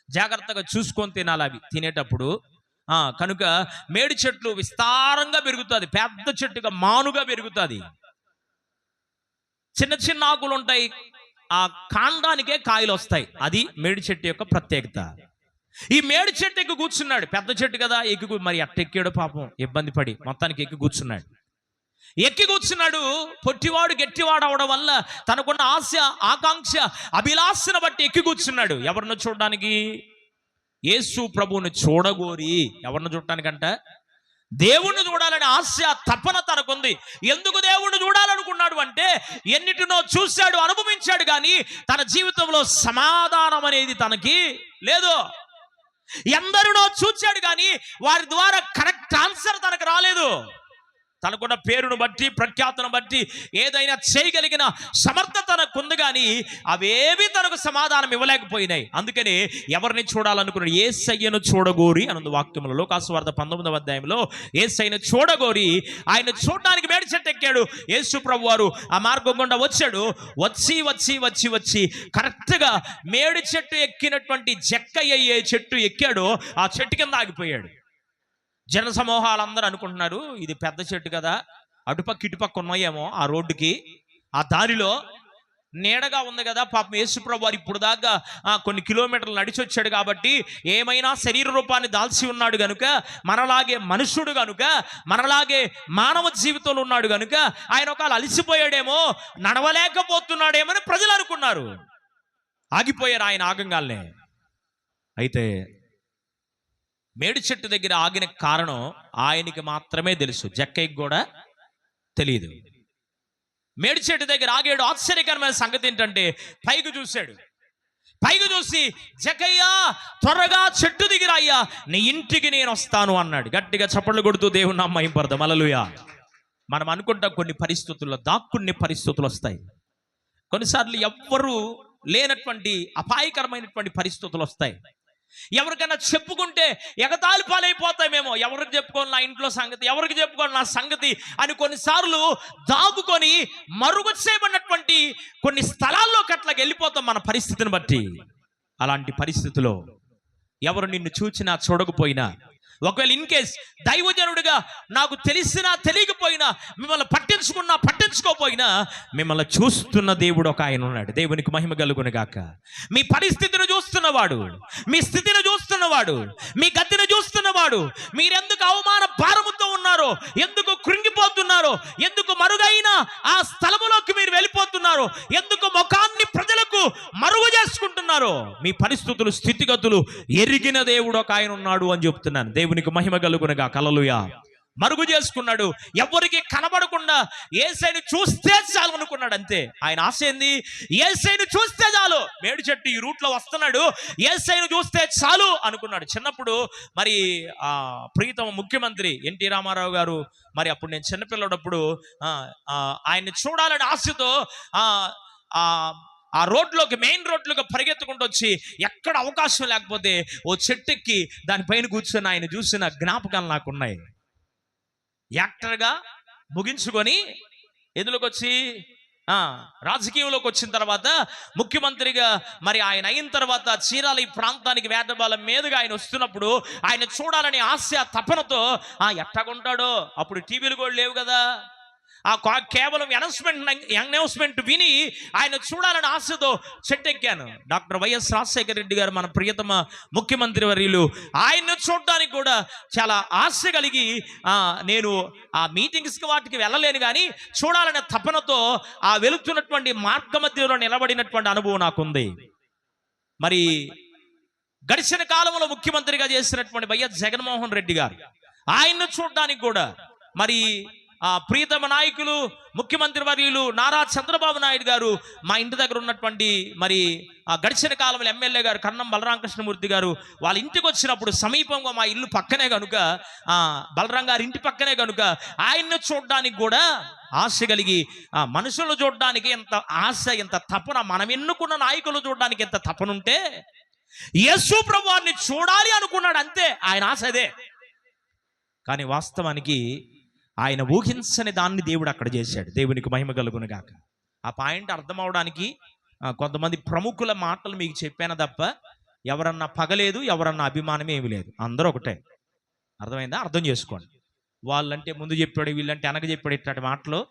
జాగ్రత్తగా చూసుకొని తినాలి అవి తినేటప్పుడు. కనుక మేడి చెట్లు విస్తారంగా పెరుగుతుంది, పెద్ద చెట్టుగా మానుగా పెరుగుతుంది. చిన్న చిన్న ఆకులు ఉంటాయి, ఆ కాండానికే కాయలు వస్తాయి. అది మేడి చెట్టు యొక్క ప్రత్యేకత. ఈ మేడి చెట్టు ఎక్కి కూర్చున్నాడు. పెద్ద చెట్టు కదా, మరి ఎక్కాడు పాపం, ఇబ్బంది పడి మొత్తానికి ఎక్కి కూర్చున్నాడు. పొట్టివాడు గట్టివాడు అవడం వల్ల తనకున్న ఆశ, ఆకాంక్ష, అభిలాషను బట్టి ఎక్కి కూర్చున్నాడు. ఎవరిని చూడడానికి? యేసు ప్రభువుని చూడగోరి. ఎవరిని చూడటానికంట? దేవుణ్ణి చూడాలని ఆశ, తపన తనకుంది. ఎందుకు దేవుణ్ణి చూడాలనుకున్నాడు అంటే ఎన్నిటినో చూశాడు, అనుభవించాడు కానీ తన జీవితంలో సమాధానం అనేది తనకి లేదు. ఎందరినో చూచాడు కానీ వారి ద్వారా కరెక్ట్ ఆన్సర్ తనకు రాలేదు. తనకున్న పేరును బట్టి, ప్రఖ్యాతను బట్టి ఏదైనా చేయగలిగిన సమర్థత తనకుంది కానీ అవేవి తనకు సమాధానం ఇవ్వలేకపోయినాయి. అందుకని ఎవరిని చూడాలనుకున్నాడు? యేసయ్యను చూడగోరి అనుంది వాక్యంలో. లూకాసు వార్త 19వ అధ్యాయంలో యేసయ్యను చూడగోరి ఆయన చూడడానికి మేడి చెట్టు ఎక్కాడు. యేసు ప్రభు వారు ఆ మార్గం గుండా వచ్చాడు. వచ్చి కరెక్ట్గా మేడి చెట్టు ఎక్కినటువంటి జక్కయ్య ఏ చెట్టు ఎక్కాడో ఆ చెట్టు కింద ఆగిపోయాడు. జన సమూహాలందరూ అనుకుంటున్నారు ఇది పెద్ద చెట్టు కదా, అటుపక్క ఇటుపక్క ఉన్నాయేమో ఆ రోడ్డుకి, ఆ దారిలో నీడగా ఉంది కదా. పాపం యేసుప్రభు వారు ఇప్పుడు దాకా కొన్ని కిలోమీటర్లు నడిచి వచ్చాడు కాబట్టి ఏమైనా శరీర రూపాన్ని దాల్చి ఉన్నాడు కనుక, మనలాగే మనుషుడు కనుక, మనలాగే మానవ జీవితంలో ఉన్నాడు కనుక ఆయన ఒకవేళ అలసిపోయాడేమో, నడవలేకపోతున్నాడేమో అని ప్రజలు అనుకున్నారు. ఆగిపోయారు ఆయన ఆగంగాల్నే. అయితే మేడి చెట్టు దగ్గర ఆగిన కారణం ఆయనకి మాత్రమే తెలుసు, జక్కయ్యకి కూడా తెలియదు. మేడి చెట్టు దగ్గర ఆగాడు. ఆశ్చర్యకరమైన సంగతి ఏంటంటే పైకి చూశాడు. పైకి చూసి, జక్కయ్య త్వరగా చెట్టు దిగిరా అయ్యా, నీ ఇంటికి నేను వస్తాను అన్నాడు. గట్టిగా చప్పట్లు కొడుతూ దేవుని నామం మహిమపడదాం. హల్లెలూయా. మనం అనుకుంటాం కొన్ని పరిస్థితుల్లో దాక్కునే పరిస్థితులు వస్తాయి. కొన్నిసార్లు ఎవ్వరూ లేనటువంటి అపాయకరమైనటువంటి పరిస్థితులు వస్తాయి. ఎవరికైనా చెప్పుకుంటే ఎగతాళి పాలైపోతామేమో. ఎవరికి చెప్పుకోవాలి నా ఇంట్లో సంగతి, ఎవరికి చెప్పుకోవాలి నా సంగతి అని కొన్నిసార్లు దాగుకొని మరుగు చేయబడినటువంటి కొన్ని స్థలాల్లోకి అట్లాగ వెళ్ళిపోతాం మన పరిస్థితిని బట్టి. అలాంటి పరిస్థితిలో ఎవరు నిన్ను చూచినా చూడకపోయినా, ఒకవేళ ఇన్ కేస్ దైవజనుడిగా నాకు తెలిసినా తెలియకపోయినా, మిమ్మల్ని పట్టించుకున్నా పట్టించుకోపోయినా, మిమ్మల్ని చూస్తున్న దేవుడు ఒక ఆయన ఉన్నాడు. దేవునికి మహిమ కలుగును గాక. మీ పరిస్థితిని చూస్తున్నవాడు, మీ స్థితిని చూస్తున్నవాడు, మీ గతిని చూస్తున్నవాడు, మీరెందుకు అవమాన భారముతో ఉన్నారో, ఎందుకు కృంగిపోతున్నారో, ఎందుకు మరుగైన ఆ స్థలములోకి మీరు వెళ్ళిపోతున్నారో, ఎందుకు ముఖాన్ని ప్రజలకు మరుగు చేసుకుంటున్నారో, మీ పరిస్థితులు స్థితిగతులు ఎరిగిన దేవుడు ఒక ఆయన ఉన్నాడు అని చెప్తున్నాను. దేవునికి మహిమ కలుగునుగా. హల్లెలూయా. మరుగు చేసుకున్నాడు, ఎవరికి కనబడకుండా యేసయ్యను చూస్తే చాలు అనుకున్నాడు. అంతే. ఆయన ఆశ ఏంది? యేసయ్యను చూస్తే చాలు. మేడి చెట్టు ఈ రూట్లో వస్తున్నాడు, యేసయ్యను చూస్తే చాలు అనుకున్నాడు. చిన్నప్పుడు మరి ప్రీతమ ముఖ్యమంత్రి ఎన్టీ రామారావు గారు, మరి అప్పుడు నేను చిన్నపిల్లడప్పుడు ఆయన్ని చూడాలని ఆశతో ఆ రోడ్లోకి, మెయిన్ రోడ్లోకి పరిగెత్తుకుంటూ వచ్చి, ఎక్కడ అవకాశం లేకపోతే ఓ చెట్టెక్కి దానిపైన కూర్చొని ఆయన చూసిన జ్ఞాపకాలు నాకున్నాయి. యాక్టర్గా ముగించుకొని ఎదురుకు వచ్చి రాజకీయంలోకి వచ్చిన తర్వాత, ముఖ్యమంత్రిగా మరి ఆయన అయిన తర్వాత చీరాల ఈ ప్రాంతానికి వేటబాల మీదుగా ఆయన వస్తున్నప్పుడు ఆయన చూడాలని ఆశ తపనతో, అప్పుడు టీవీలు కూడా లేవు కదా, కేవలం అనౌన్స్మెంట్ విని ఆయన చూడాలని ఆశతో చెట్టెక్కాను. డాక్టర్ వైఎస్ రాజశేఖర రెడ్డి గారు, మన ప్రియతమ ముఖ్యమంత్రి వర్యులు, ఆయన్ను చూడడానికి కూడా చాలా ఆశ కలిగి నేను ఆ మీటింగ్స్కి వాటికి వెళ్ళలేను, కానీ చూడాలనే తపనతో ఆ వెళుతున్నటువంటి మార్గ మధ్యలో నిలబడినటువంటి అనుభవం నాకుంది. మరి గడిచిన కాలంలో ముఖ్యమంత్రిగా చేసినటువంటి వైఎస్ జగన్మోహన్ రెడ్డి గారు, ఆయన్ను చూడడానికి కూడా మరి ప్రియతమ నాయకులు ముఖ్యమంత్రి వర్యులు నారా చంద్రబాబు నాయుడు గారు మా ఇంటి దగ్గర ఉన్నటువంటి మరి గడిచిన కాలంలో ఎమ్మెల్యే గారు కన్నం బలరామకృష్ణమూర్తి గారు వాళ్ళ ఇంటికి వచ్చినప్పుడు, సమీపంగా మా ఇల్లు పక్కనే కనుక, బలరాం గారి ఇంటి పక్కనే కనుక, ఆయన్ను చూడడానికి కూడా ఆశ కలిగి, మనుషులను చూడడానికి ఎంత ఆశ, ఎంత తపన, మనం ఎన్నుకున్న నాయకులు చూడడానికి ఎంత తపనుంటే యేసు ప్రభువాన్ని చూడాలి అనుకున్నాడు. అంతే, ఆయన ఆశ అదే. కానీ వాస్తవానికి ఆయన ఊహించని దాన్ని దేవుడు అక్కడ చేశాడు. దేవునికి మహిమ కలుగును గాక. ఆ పాయింట్ అర్థం అవడానికి కొంతమంది ప్రముఖుల మాటలు మీకు చెప్పాను తప్ప ఎవరన్నా పగలేదు, ఎవరన్నా అభిమానం ఏమి లేదు, అందరూ ఒకటే. అర్థమైందా? అర్థం చేసుకోండి. వాళ్ళంటే ముందు చెప్పాడు, వీళ్ళంటే వెనక చెప్పాడు, ఇట్లాంటి మాటలు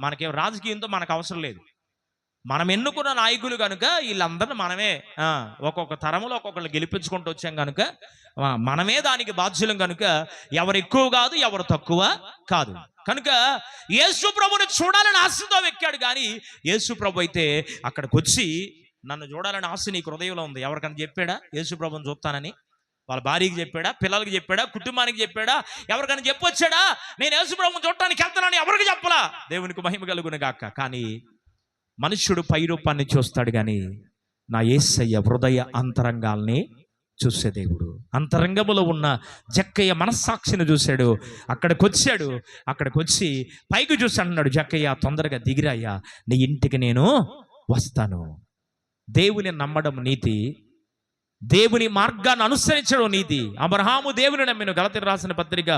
మనకేం రాజకీయంతో మనకు అవసరం లేదు. మనం ఎన్నుకున్న నాయకులు కనుక వీళ్ళందరినీ మనమే ఒక్కొక్క తరములో ఒక్కొక్కరు గెలిపించుకుంటూ వచ్చాం కనుక మనమే దానికి బాధ్యులం కనుక ఎవరు ఎక్కువ కాదు, ఎవరు తక్కువ కాదు. కనుక యేసు ప్రభుని చూడాలని ఆశతో ఎక్కాడు. కానీ యేసు ప్రభు అయితే అక్కడికి వచ్చి, నన్ను చూడాలని ఆశ నీకు హృదయంలో ఉంది, ఎవరికైనా చెప్పాడా యేసు ప్రభుని చూస్తానని? వాళ్ళ భార్యకి చెప్పాడా, పిల్లలకి చెప్పాడా, కుటుంబానికి చెప్పాడా, ఎవరికైనా చెప్పొచ్చాడా నేను యేసు ప్రభుని చూడటానికి వెళ్తానని? ఎవరికి చెప్పలా. దేవునికి మహిమ కలుగును గాక. కానీ మనుష్యుడు పై రూపాన్ని చూస్తాడు, కానీ నా యేసయ్య హృదయ అంతరంగాల్ని చూసే దేవుడు. అంతరంగములో ఉన్న జక్కయ్య మనస్సాక్షిని చూశాడు. అక్కడికి వచ్చి పైకి చూసి అన్నాడు, జక్కయ్య తొందరగా దిగిరాయ్యా, నీ ఇంటికి నేను వస్తాను. దేవుని నమ్మడం నీతి, దేవుని మార్గాన్ని అనుసరించడం నీతి. అబ్రహాము దేవుని నమ్మిన. గలతీ రాసిన పత్రిక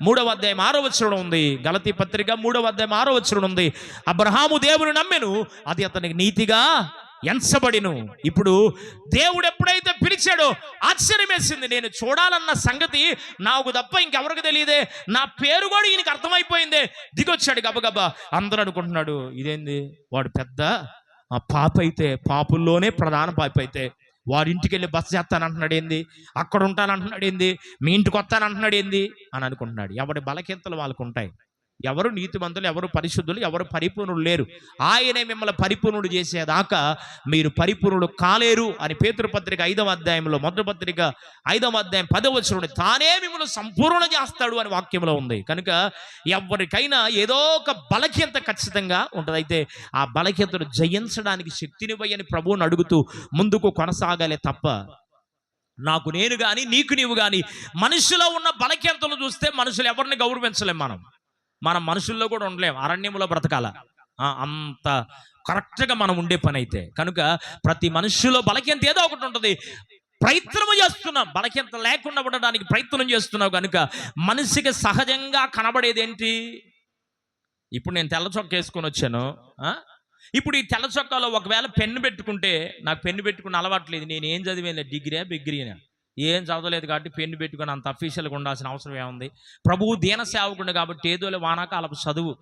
3వ అధ్యాయం 6వ వచనం ఉంది. గలతీ పత్రిక 3వ అధ్యాయం 6వ వచనం ఉంది. అబ్రహాము దేవుని నమ్మెను, అది అతనికి నీతిగా ఎంచబడిను. ఇప్పుడు దేవుడు ఎప్పుడైతే పిలిచాడో ఆశ్చర్యం వేసింది. నేను చూడాలన్న సంగతి నాకు తప్ప ఇంకెవరికి తెలియదే, నా పేరు కూడా ఈయనకి అర్థమైపోయిందే. దిగొచ్చాడు గబగబా. అందరూ అనుకుంటున్నాడు, ఇదేంది వాడు పెద్ద పాప అయితే, పాపుల్లోనే ప్రధాన పాప అయితే వాడి ఇంటికి వెళ్ళి బస చేస్తానంటున్నాడు ఏంది, అక్కడ ఉంటానంటున్నాడు ఏంది, మీ ఇంటికి వస్తానంటున్నాడు ఏంది అని అనుకుంటున్నాడు. ఎవడి బలకీర్తలు వాళ్ళకు ఉంటాయి. ఎవరు నీతిమంతులు, ఎవరు పరిశుద్ధులు, ఎవరు పరిపూర్ణులు లేరు. ఆయనే మిమ్మల్ని పరిపూర్ణుడు చేసేదాకా మీరు పరిపూర్ణుడు కాలేరు అని పేతురు పత్రిక 5వ అధ్యాయంలో, మొదటి పత్రిక 5వ అధ్యాయం 10వ వచనంలో తానే మిమ్మల్ని సంపూర్ణ చేస్తాడు అని వాక్యంలో ఉంది. కనుక ఎవరికైనా ఏదో ఒక బలహీనత ఖచ్చితంగా ఉంటుంది. అయితే ఆ బలహీనతను జయించడానికి శక్తినివ్వని ప్రభువుని అడుగుతూ ముందుకు కొనసాగాలే తప్ప నాకు నేను కానీ నీకు నీవు కానీ మనుషులో ఉన్న బలహీనతలు చూస్తే మనుషులు ఎవరిని గౌరవించలేం. మనం మనుషుల్లో కూడా ఉండలేం, అరణ్యంలో బ్రతకాల. అంత కరెక్ట్గా మనం ఉండే పని అయితే. కనుక ప్రతి మనుషులో బలహీనత ఏదో ఒకటి ఉంటుంది. ప్రయత్నం చేస్తున్నాం, బలహీనత లేకుండా ఉండడానికి ప్రయత్నం చేస్తున్నావు. కనుక మనిషికి సహజంగా కనబడేది ఏంటి? ఇప్పుడు నేను తెల్ల చొక్కా వేసుకొని వచ్చాను. ఇప్పుడు ఈ తెల్ల చొక్కాలో ఒకవేళ పెన్ను పెట్టుకుంటే, నాకు పెన్ను పెట్టుకుని అలవాట్లేదు, నేను ఏం చదివేలే, డిగ్రీనా ఏం చదవలేదు కాబట్టి పెన్ను పెట్టుకుని అంత అఫీషియల్గా ఉండాల్సిన అవసరం ఏముంది? ప్రభువు దీన సేవకుడు కాబట్టి ఏదోలే వానాకాలపు చదువు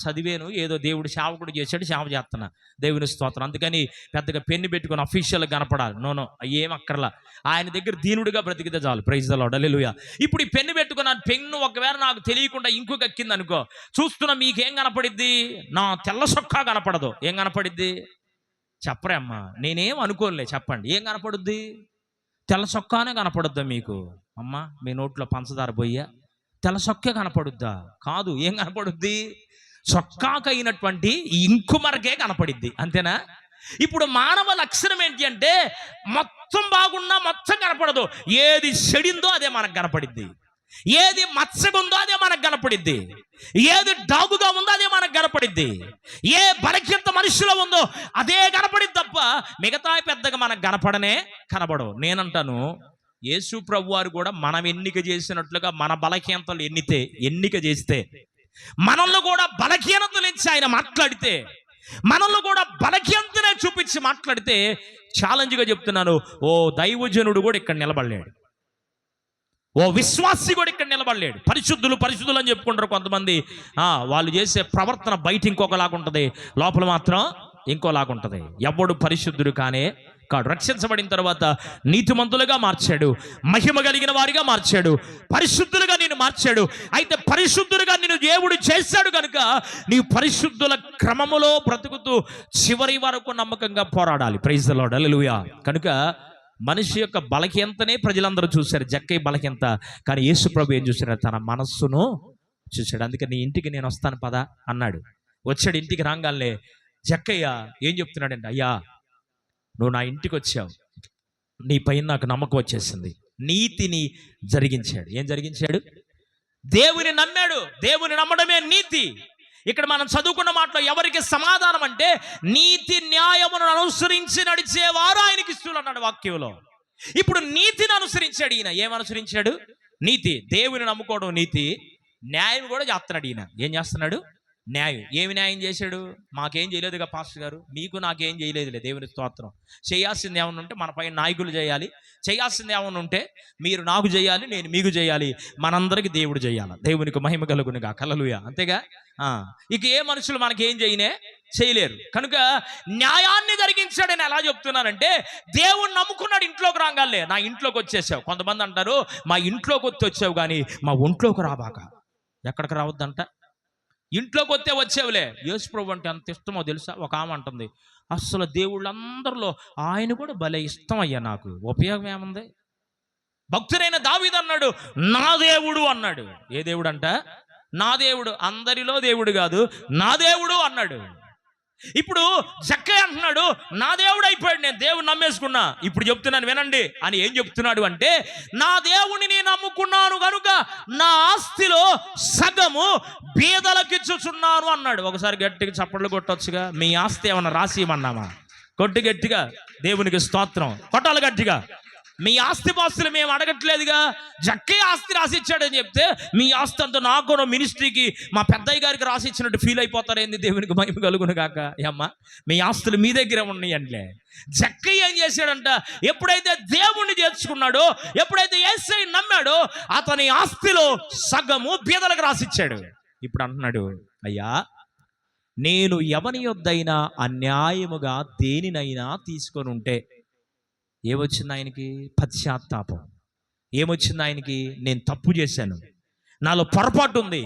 చదివేను, ఏదో దేవుడు సేవకుడు చేశాడు, సేవ చేస్తున్నా, దేవుని స్తోత్రం. అందుకని పెద్దగా పెన్ను పెట్టుకుని అఫీషియల్గా కనపడాలి, నోనో ఏం అక్కర్లా. ఆయన దగ్గర దీనుడిగా బ్రతికితే చాలు. ప్రైజ్ ది లార్డ్, హల్లెలూయా. ఇప్పుడు ఈ పెన్ను పెట్టుకున్నాను, పెన్ను ఒకవేళ నాకు తెలియకుండా ఇంకొక ఎక్కింది అనుకో, చూస్తున్నా మీకేం కనపడిద్ది? నా తెల్ల చొక్కా కనపడదు. ఏం కనపడిద్ది? చెప్పరే అమ్మా, నేనేం అనుకోలే, చెప్పండి ఏం కనపడుద్ది? తెల్ల చొక్కానే కనపడుద్దా మీకు? అమ్మా మీ నోట్లో పంచదార పోయ్యా, తెల్ల చొక్కే కనపడుద్దా? కాదు. ఏం కనపడుద్ది? చొక్కాకైనటువంటి ఇంకు మరకే కనపడిద్ది, అంతేనా? ఇప్పుడు మానవ లక్షణం ఏంటి అంటే మొత్తం బాగున్నా మొత్తం కనపడదు. ఏది చెడిందో అదే మనకు కనపడిద్ది, ఏది మచ్చగుందో అదే మనకు కనపడిద్ది, ఏది డాగుగా ఉందో అదే మనకు కనపడిద్ది, ఏ బలహీనత మనుషులో ఉందో అదే కనపడిద్ది తప్ప మిగతా పెద్దగా మనకు కనపడవు. నేనంటాను, యేసు ప్రభు వారు కూడా మనం ఎన్నిక చేసినట్లుగా మన బలహీనతలు ఎన్నిక చేస్తే, మనల్ని కూడా బలహీనతలు ఇచ్చి ఆయన మాట్లాడితే, మనల్ని కూడా బలహీనతనే చూపించి మాట్లాడితే, ఛాలెంజ్గా చెప్తున్నాను, ఓ దైవజనుడు కూడా ఇక్కడ నిలబడలేడు, ఓ విశ్వాసి కూడా ఇక్కడ నిలబడలేడు. పరిశుద్ధులు అని చెప్పుకుంటారు కొంతమంది. వాళ్ళు చేసే ప్రవర్తన బయట ఇంకొకలాగుంటుంది, లోపల మాత్రం ఇంకోలాగుంటుంది. ఎవడు పరిశుద్ధుడు కానే కాడు. రక్షించబడిన తర్వాత నీతిమంతులుగా మార్చాడు, మహిమ కలిగిన వారిగా మార్చాడు, పరిశుద్ధులుగా నేను మార్చాడు. అయితే పరిశుద్ధులుగా నేను దేవుడు చేశాడు కనుక నీ పరిశుద్ధుల క్రమములో బ్రతుకుతూ చివరి వరకు నమ్మకంగా పోరాడాలి. Praise the lord, hallelujah. కనుక మనిషి యొక్క బలహీనతనే ప్రజలందరూ చూశారు, జక్కయ్య బలహీనత. కానీ యేసు ప్రభు ఏం చూశారు? తన మనస్సును చూశాడు. అందుకని నీ ఇంటికి నేను వస్తాను పదా అన్నాడు. వచ్చాడు. ఇంటికి రాగానే జక్కయ్య ఏం చెప్తున్నాడండి? అయ్యా, నువ్వు నా ఇంటికి వచ్చావు, నీ పైన నాకు నమ్మకం వచ్చేసింది. నీతిని జరిగించాడు. ఏం జరిగించాడు? దేవుని నమ్మాడు. దేవుని నమ్మడమే నీతి. ఇక్కడ మనం చదువుకున్న మాటలో ఎవరికి సమాధానం అంటే, నీతి న్యాయమును అనుసరించి నడిచేవారు ఆయనకి ఇష్టలు అన్నాడు వాక్యంలో. ఇప్పుడు నీతిని అనుసరించాడు ఈయన. ఏమనుసరించాడు? నీతి. దేవుని నమ్ముకోవడం నీతి, న్యాయం కూడా చేస్తున్నాడు ఈయన. ఏం చేస్తున్నాడు? న్యాయం. ఏమి న్యాయం చేశాడు? మాకేం చేయలేదుగా పాస్టర్ గారు, మీకు నాకేం చేయలేదులే, దేవుని స్తోత్రం. చేయాల్సింది ఏమన్నా ఉంటే మన పైన నాయకులు చేయాలి, చేయాల్సింది ఏమన్నా ఉంటే మీరు నాకు చేయాలి, నేను మీకు చేయాలి, మనందరికి దేవుడు చేయాలి. దేవునికి మహిమ కలుగునుగా, హల్లెలూయా. అంతేగా? ఇక ఏ మనుషులు మనకేం చేయలేరు. కనుక న్యాయాన్ని జరిగించాడని ఎలా చెప్తున్నానంటే, దేవుణ్ణి నమ్ముకున్నాడు. ఇంట్లోకి రాగాలే నా ఇంట్లోకి వచ్చేసావు. కొంతమంది అంటారు, మా ఇంట్లోకి వచ్చావు కానీ మా ఒంట్లోకి రాబాక. ఎక్కడికి రావద్దంట? ఇంట్లోకి వచ్చేవులే. యేసు ప్రభు అంటే అంత ఇష్టమో తెలుసా? ఒక ఆమె అంటుంది, అసలు దేవుళ్ళందరిలో ఆయన కూడా భలే ఇష్టం అయ్యా, నాకు ఉపయోగం ఏముంది? భక్తుడైన దావీదు అన్నాడు, నా దేవుడు అన్నాడు. ఏ దేవుడు అంట? నా దేవుడు. అందరిలో దేవుడు కాదు, నా దేవుడు అన్నాడు. ఇప్పుడు జక్కయ్య అంటున్నాడు, నా దేవుడు అయిపోయాడు, నేను దేవుడు నమ్మేసుకున్నా. ఇప్పుడు చెప్తున్నాను వినండి అని. ఏం చెప్తున్నాడు అంటే, నా దేవుని నేను నమ్ముకున్నాను కనుక నా ఆస్తిలో సగము బీదలకిచ్చుచున్నాను అన్నాడు. ఒకసారి గట్టిగా చప్పట్లు కొట్టొచ్చుగా. మీ ఆస్తి ఏమన్నా రాసి ఇవ్వమన్నామా? కొట్టి గట్టిగా, దేవునికి స్తోత్రం కొట్టాలి గట్టిగా. మీ ఆస్తి పాస్తులు మేము అడగట్లేదుగా. జక్కయ్య ఆస్తి రాసిచ్చాడని చెప్తే మీ ఆస్తి అంతా నాకు మినిస్ట్రీకి మా పెద్దయ్య గారికి రాసిచ్చినట్టు ఫీల్ అయిపోతారేంది? దేవునికి మహిమ కలుగును గాక. అమ్మ, మీ ఆస్తులు మీ దగ్గర ఉన్నాయంటే. జక్కయ్య ఏం చేశాడంట? ఎప్పుడైతే దేవుణ్ణి చేర్చుకున్నాడో, ఎప్పుడైతే యేసయ్యని నమ్మాడో, అతని ఆస్తిలో సగము బీదలకు రాసిచ్చాడు. ఇప్పుడు అంటున్నాడు, అయ్యా, నేను ఎవని యొద్దైనా అన్యాయముగా దేనినైనా తీసుకొని ఉంటే ఏమొచ్చింది ఆయనకి? పశ్చాత్తాపం. ఏమొచ్చింది ఆయనకి? నేను తప్పు చేశాను, నాలో పొరపాటు ఉంది,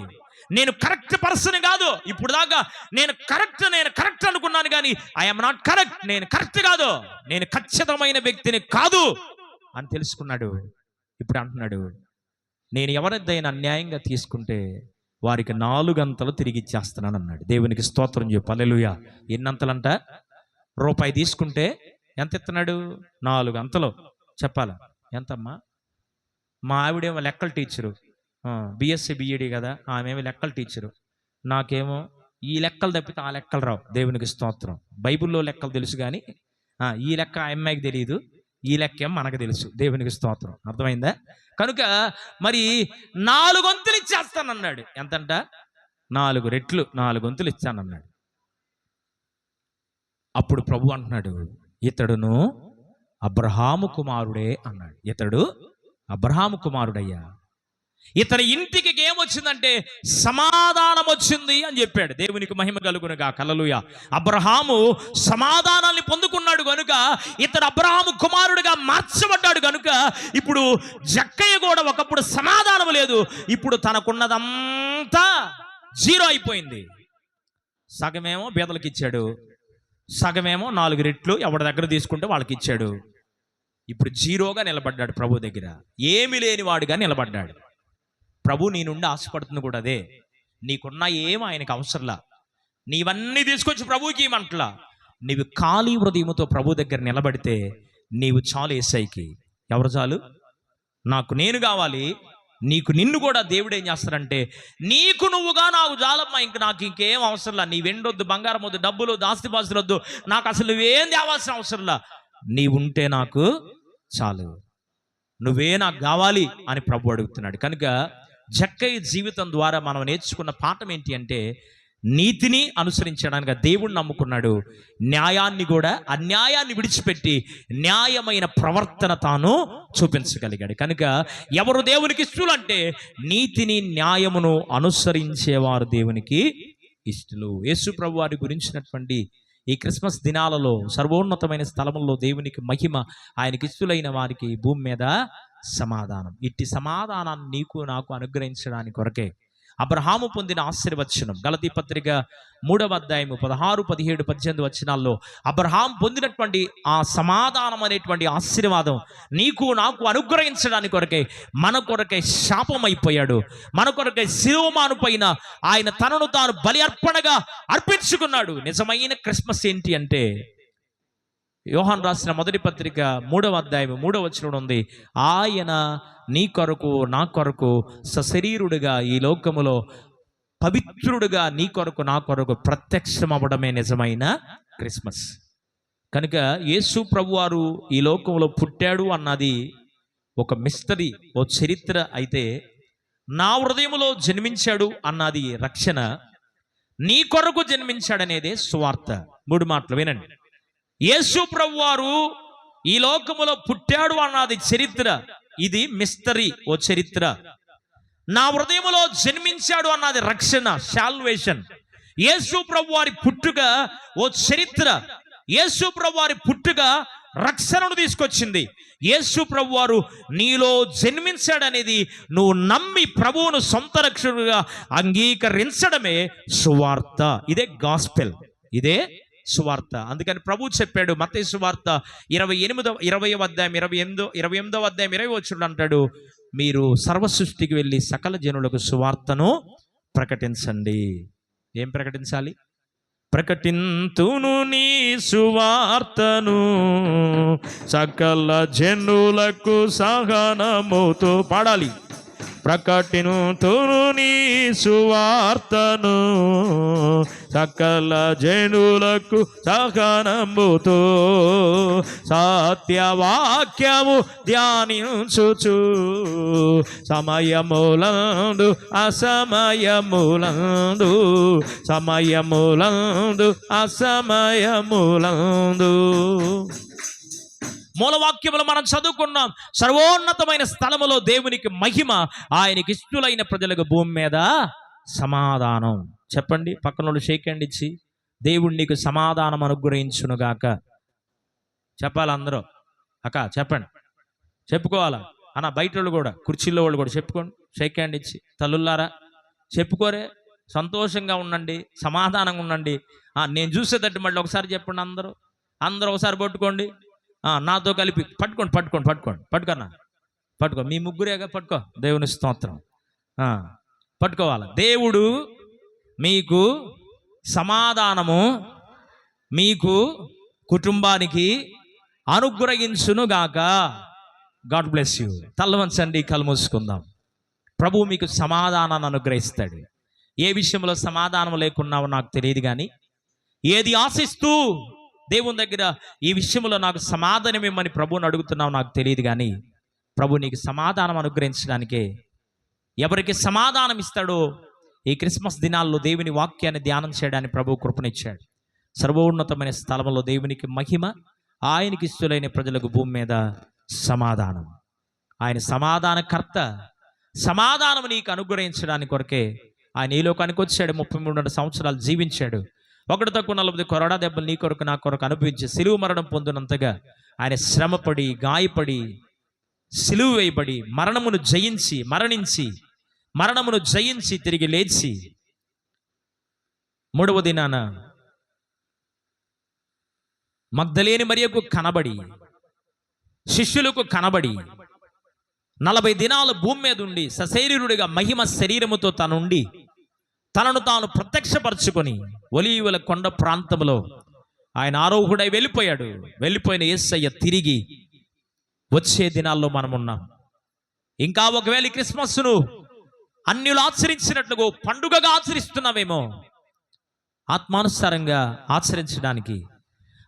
నేను కరెక్ట్ పర్సన్ కాదు, ఇప్పుడు దాకా నేను కరెక్ట్ అనుకున్నాను, కానీ ఐఎమ్ నాట్ కరెక్ట్, నేను కరెక్ట్ కాదు, నేను ఖచ్చితమైన వ్యక్తిని కాదు అని తెలుసుకున్నాడు. ఇప్పుడు అంటున్నాడు, నేను ఎవరిదైనా అన్యాయంగా తీసుకుంటే వారికి 4 అంతలు తిరిగి ఇచ్చేస్తున్నాను అన్నాడు. దేవునికి స్తోత్రం చెప్పు, హల్లెలూయా. ఎన్నంతలంట? రూపాయి తీసుకుంటే ఎంత ఇస్తున్నాడు? 4 అంతలు. చెప్పాలా ఎంతమ్మా? మా ఆవిడేమో లెక్కల టీచరు, బిఎస్సి బిఈడి కదా, ఆమెమో లెక్కల టీచరు. నాకేమో ఈ లెక్కలు తప్పితే ఆ లెక్కలు రావు. దేవునికి స్తోత్రం. బైబిల్లో లెక్కలు తెలుసు, కానీ ఈ లెక్క ఆ అమ్మాయికి తెలియదు, ఈ లెక్క ఏమో మనకు తెలుసు. దేవునికి స్తోత్రం. అర్థమైందా? కనుక మరి 4 వంతులు ఇచ్చేస్తానన్నాడు. ఎంతంట? 4 రెట్లు, 4 వంతులు ఇచ్చానన్నాడు. అప్పుడు ప్రభు అంటున్నాడు, ఇతడును అబ్రహాము కుమారుడే అన్నాడు. ఇతడు అబ్రహాము కుమారుడయ్యా. ఇతని ఇంటికి ఏమొచ్చిందంటే సమాధానం వచ్చింది అని చెప్పాడు. దేవునికి మహిమ కలుగునుగా, హల్లెలూయా. అబ్రహాము సమాధానాన్ని పొందుకున్నాడు కనుక ఇతడు అబ్రహాము కుమారుడిగా మార్చబడ్డాడు కనుక ఇప్పుడు జక్కయ్య కూడా ఒకప్పుడు సమాధానం లేదు, ఇప్పుడు తనకున్నదంతా 0 అయిపోయింది. సగమేమో బీదలకు ఇచ్చాడు, సగమేమో 4 రెట్లు ఎవరి దగ్గర తీసుకుంటే వాళ్ళకి ఇచ్చాడు. ఇప్పుడు 0గా నిలబడ్డాడు ప్రభు దగ్గర, ఏమి లేని వాడుగా నిలబడ్డాడు. ప్రభు నీ నుండి ఆశపడుతుంది కూడా అదే. నీకున్న ఏం ఆయనకు అవసరంలా, నీవన్నీ తీసుకొచ్చి ప్రభుకి ఇవ్వమంటలా. నీవు ఖాళీ హృదయముతో ప్రభు దగ్గర నిలబడితే నీవు చాలు. యేసయ్యకి ఎవరు చాలు? నాకు నేను కావాలి, నీకు నిన్ను కూడా దేవుడు ఏం చేస్తాడంటే నీకు నువ్వుగా నాకు చాలమ్మా, నాకు ఇంకేం అవసరంలా. నీ వెండొద్దు, బంగారం వద్దు, డబ్బులు ఆస్తిపాస్తులు వద్దు, నాకు అసలు నువ్వేం తేవాల్సిన అవసరంలా, నీవుంటే నాకు చాలు, నువ్వే నాకు కావాలి అని ప్రభు అడుగుతున్నాడు. కనుక జక్కయ్య జీవితం ద్వారా మనం నేర్చుకున్న పాఠం ఏంటి అంటే నీతిని అనుసరించడానికి దేవుణ్ణి నమ్ముకున్నాడు, న్యాయాన్ని కూడా అన్యాయాన్ని విడిచిపెట్టి న్యాయమైన ప్రవర్తన తాను చూపించగలిగాడు. కనుక ఎవరు దేవునికి ఇష్టలు అంటే నీతిని న్యాయమును అనుసరించేవారు దేవునికి ఇష్టలు. యేసు ప్రభు వారి గురించినటువంటి ఈ క్రిస్మస్ దినాలలో సర్వోన్నతమైన స్థలముల్లో దేవునికి మహిమ, ఆయనకి ఇష్టలైన వారికి భూమి మీద సమాధానం. ఇట్టి సమాధానాన్ని నీకు నాకు అనుగ్రహించడానికి కొరకే అబ్రహాము పొందిన ఆశీర్వచనం. గలతీ పత్రిక 3వ అధ్యాయము 16, 17, 18 వచనాల్లో అబ్రహాం పొందినటువంటి ఆ సమాధానం అనేటువంటి ఆశీర్వాదం నీకు నాకు అనుగ్రహించడానికి కొరకే, మన కొరకై శాపమైపోయాడు, మన కొరకై శిలువమాను పైన ఆయన తనను తాను బలి అర్పణగా అర్పించుకున్నాడు. నిజమైన క్రిస్మస్ ఏంటి అంటే యోహాను రాసిన మొదటి పత్రిక 3వ అధ్యాయం 3వ వచనం ఉంది, ఆయన నీ కొరకు నా కొరకు సశరీరుడిగా ఈ లోకములో పవిత్రుడుగా నీ కొరకు నా కొరకు ప్రత్యక్షమవ్వడమే నిజమైన క్రిస్మస్. కనుక యేసు ప్రభువారు ఈ లోకంలో పుట్టాడు అన్నది ఒక మిస్టరీ, ఓ చరిత్ర అయితే నా హృదయములో జన్మించాడు అన్నది రక్షణ. నీ కొరకు జన్మించాడనేదే సువార్త. 3 మాటలు వినండి. యేసు ప్రభువారు ఈ లోకములో పుట్టాడు అన్నది చరిత్ర, ఇది మిస్టరీ, ఓ చరిత్ర. నా హృదయములో జన్మించాడు అన్నది రక్షణ, సాల్వేషన్. యేసు ప్రభువారి పుట్టుక ఓ చరిత్ర, యేసు ప్రభువారి పుట్టుక రక్షణను తీసుకొచ్చింది. యేసు ప్రభువారు నీలో జన్మించాడనేది నువ్వు నమ్మి ప్రభువును సొంత రక్షకుడిగా అంగీకరించడమే సువార్త. ఇదే గాస్పెల్, ఇదే సువార్త. అందుకని ప్రభు చెప్పాడు మత్తయి సువార్త 20వ అధ్యాయం 28వ అధ్యాయం 20 వచనం అంటాడు, మీరు సర్వ సృష్టికి వెళ్ళి సకల జనులకు సువార్తను ప్రకటించండి. ఏం ప్రకటించాలి? ప్రకటింతును నీ సువార్తను సకల జనులకు సహనముతో. పాడాలి. ప్రకటింతును నీ సువార్తను సకల జనులకు సహనముతో సత్యవాక్యము ధ్యానించుచు సమయములందు అసమయములందు సమయములందు అసమయములందు. మూలవాక్యములు మనం చదువుకున్నాం. సర్వోన్నతమైన స్థలములో దేవునికి మహిమ, ఆయనకి ఇష్టలైన ప్రజలకు భూమి మీద సమాధానం. చెప్పండి, పక్కన షేక్ హ్యాండ్ ఇచ్చి దేవుడు నీకు సమాధానం అనుగ్రహించునుగాక చెప్పాలి. అందరూ అక్క చెప్పండి, చెప్పుకోవాలా అన్న. బయట వాళ్ళు కూడా, కుర్చీల్లో వాళ్ళు కూడా చెప్పుకోండి. షేక్ హ్యాండ్ ఇచ్చి తల్లుల్లారా చెప్పుకోరే, సంతోషంగా ఉండండి, సమాధానంగా ఉండండి. నేను చూసేటట్టు మళ్ళీ ఒకసారి చెప్పండి, అందరూ ఒకసారి పట్టుకోండి. నాతో కలిపి పట్టుకోన్నా, పట్టుకో. మీ ముగ్గురేగా, పట్టుకో. దేవుని స్తోత్రం. పట్టుకోవాలి. దేవుడు మీకు సమాధానము, మీకు కుటుంబానికి అనుగ్రహించునుగాక. God bless you. తల్లవంచండి, కళ్ళు మూసుకుందాం. ప్రభువు మీకు సమాధానాన్ని అనుగ్రహిస్తాడు. ఏ విషయంలో సమాధానం లేకున్నావో నాకు తెలియదు, కానీ ఏది ఆశిస్తూ దేవుని దగ్గర ఈ విషయంలో నాకు సమాధానం ఇమ్మని ప్రభువుని అడుగుతున్నావు నాకు తెలియదు, కానీ ప్రభు నీకు సమాధానం అనుగ్రహించడానికే, ఎవరికి సమాధానం ఇస్తాడో ఈ క్రిస్మస్ దినాల్లో దేవుని వాక్యాన్ని ధ్యానం చేయడానికి ప్రభు కృపనిచ్చాడు. సర్వోన్నతమైన స్థలంలో దేవునికి మహిమ, ఆయనకి ఇష్టలైన ప్రజలకు భూమి మీద సమాధానం. ఆయన సమాధానకర్త. సమాధానం నీకు అనుగ్రహించడానికి కొరకే ఆయన ఈ లోకానికి వచ్చాడు. 33 సంవత్సరాలు జీవించాడు. 1-40 కొరడా దెబ్బలు నీ కొరకు నా కొరకు అనుభవించి సిలువ మరణం పొందినంతగా ఆయన శ్రమపడి, గాయపడి, సిలువ వేయబడి, మరణమును జయించి తిరిగి లేచి 3వ దినాన మగ్దలేని మరియకు కనబడి, శిష్యులకు కనబడి 40 దినాలు భూమి మీద ఉండి సశరీరుడిగా మహిమ శరీరముతో తనను తాను ప్రత్యక్షపరచుకొని ఒలీవల కొండ ప్రాంతంలో ఆయన ఆరోహుడై వెళ్ళిపోయిన యేసయ్య తిరిగి వచ్చే దినాల్లో మనం ఉన్నాం. ఇంకా ఒకవేళ క్రిస్మస్ను అన్యులు ఆచరించినట్లుగా పండుగగా ఆచరిస్తున్నామేమో, ఆత్మానుసారంగా ఆచరించడానికి,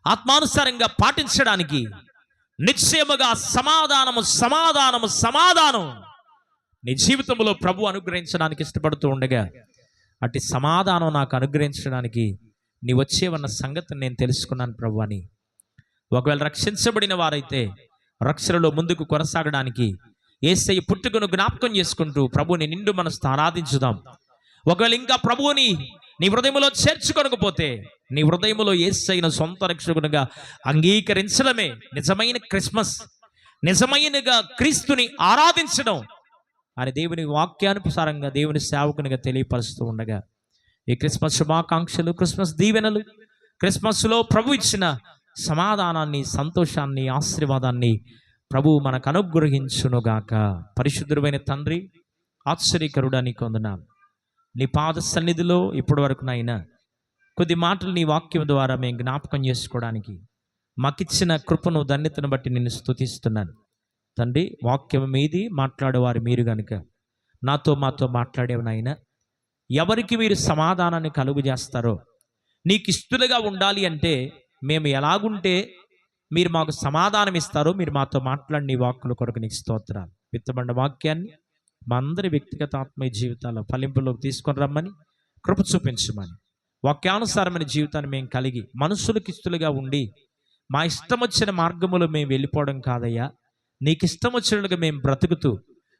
ఆత్మానుసారంగా పాటించడానికి నిశ్చయముగా సమాధానం నీ జీవితంలో ప్రభు అనుగ్రహించడానికి ఇష్టపడుతూ ఉండగా, అట్టి సమాధానం నాకు అనుగ్రహించడానికి నీ వచ్చేవన్న సంగతిని నేను తెలుసుకున్నాను ప్రభు అని. ఒకవేళ రక్షించబడిన వారైతే రక్షణలో ముందుకు కొనసాగడానికి యేసయ్య పుట్టుకను జ్ఞాపకం చేసుకుంటూ ప్రభుని నిండు మనసుతో ఆరాధించుదాం. ఒకవేళ ఇంకా ప్రభువుని నీ హృదయంలో చేర్చుకొనకపోతే, నీ హృదయంలో యేసయ్యను సొంత రక్షకునిగా అంగీకరించడమే నిజమైన క్రిస్మస్, నిజమైనగా క్రీస్తుని ఆరాధించడం అని దేవుని వాక్యానుసారంగా దేవుని సేవకునిగా తెలియపరుస్తూ ఉండగా, ఈ క్రిస్మస్ శుభాకాంక్షలు, క్రిస్మస్ దీవెనలు, క్రిస్మస్లో ప్రభు ఇచ్చిన సమాధానాన్ని, సంతోషాన్ని, ఆశీర్వాదాన్ని ప్రభు మనకు అనుగ్రహించునుగాక. పరిశుద్ధుడైన తండ్రి, ఆశ్చర్యకరుడా నీకు వందనాలు. నీ పాద సన్నిధిలో ఇప్పటి వరకు నాయనా కొద్ది మాటలు నీ వాక్యం ద్వారా మేము జ్ఞాపకం చేసుకోవడానికి మాకిచ్చిన కృపను, ధన్యతను బట్టి నిన్ను స్తుతిస్తున్నాను తండ్రి. వాక్యం మీది, మాట్లాడేవారు మీరు కనుక మాతో మాట్లాడేవి నాయన. ఎవరికి మీరు సమాధానాన్ని కలుగు చేస్తారో, నీకు ఇష్టలుగా ఉండాలి అంటే మేము ఎలాగుంటే మీరు మాకు సమాధానం ఇస్తారో మీరు మాతో మాట్లాడి నీ వాక్కుల కొరకు నీకు స్తోత్రాలు. విత్తబడిన వాక్యాన్ని మా అందరి వ్యక్తిగత ఆత్మీయ జీవితాల్లో ఫలింపులోకి తీసుకొని రమ్మని కృప చూపించమని, వాక్యానుసారమైన జీవితాన్ని మేము కలిగి మనుషులకు ఇష్టలుగా ఉండి మా ఇష్టం వచ్చిన మార్గములో మేము వెళ్ళిపోవడం కాదయ్యా, నీకు ఇష్టం వచ్చినట్టుగా మేము బ్రతుకుతూ.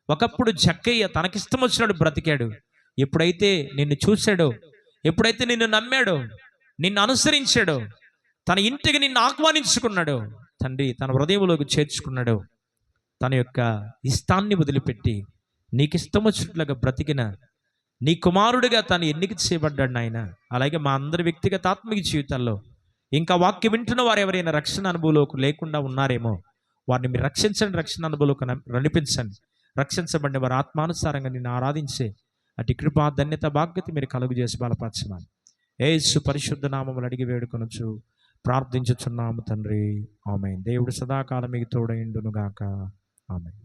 ఒకప్పుడు జక్కయ్య తనకిష్టం వచ్చినట్టు బ్రతికాడు. ఎప్పుడైతే నిన్ను చూశాడో, ఎప్పుడైతే నిన్ను నమ్మాడో, నిన్ను అనుసరించాడో, తన ఇంటికి నిన్ను ఆహ్వానించుకున్నాడో తండ్రి, తన హృదయంలోకి చేర్చుకున్నాడో, తన యొక్క ఇష్టాన్ని వదిలిపెట్టి నీకు ఇష్టం వచ్చినట్లుగా బ్రతికిన నీ కుమారుడిగా తను ఎన్నిక చేయబడ్డాడు నాయన. అలాగే మా అందరి వ్యక్తిగత ఆత్మిక జీవితాల్లో ఇంకా వాక్యం వింటున్న వారు ఎవరైనా రక్షణ అనుభవంలోకి లేకుండా ఉన్నారేమో వారిని మీరు రక్షించండి, రక్షణ అనుభవంలోకి నడిపించండి. రక్షించబడిన వారు ఆత్మానుసారంగా నిన్ను ఆరాధించే అటు కృపా, ధన్యత, భాగ్యత మీరు కలుగు చేసి బలపరచమని యేసు పరిశుద్ధ నామములు అడిగి వేడుకొనొచ్చు ప్రార్థించుచున్నాము తండ్రి. ఆమేన్. దేవుడు సదాకాలం మీకు తోడైండును గాక. ఆమేన్.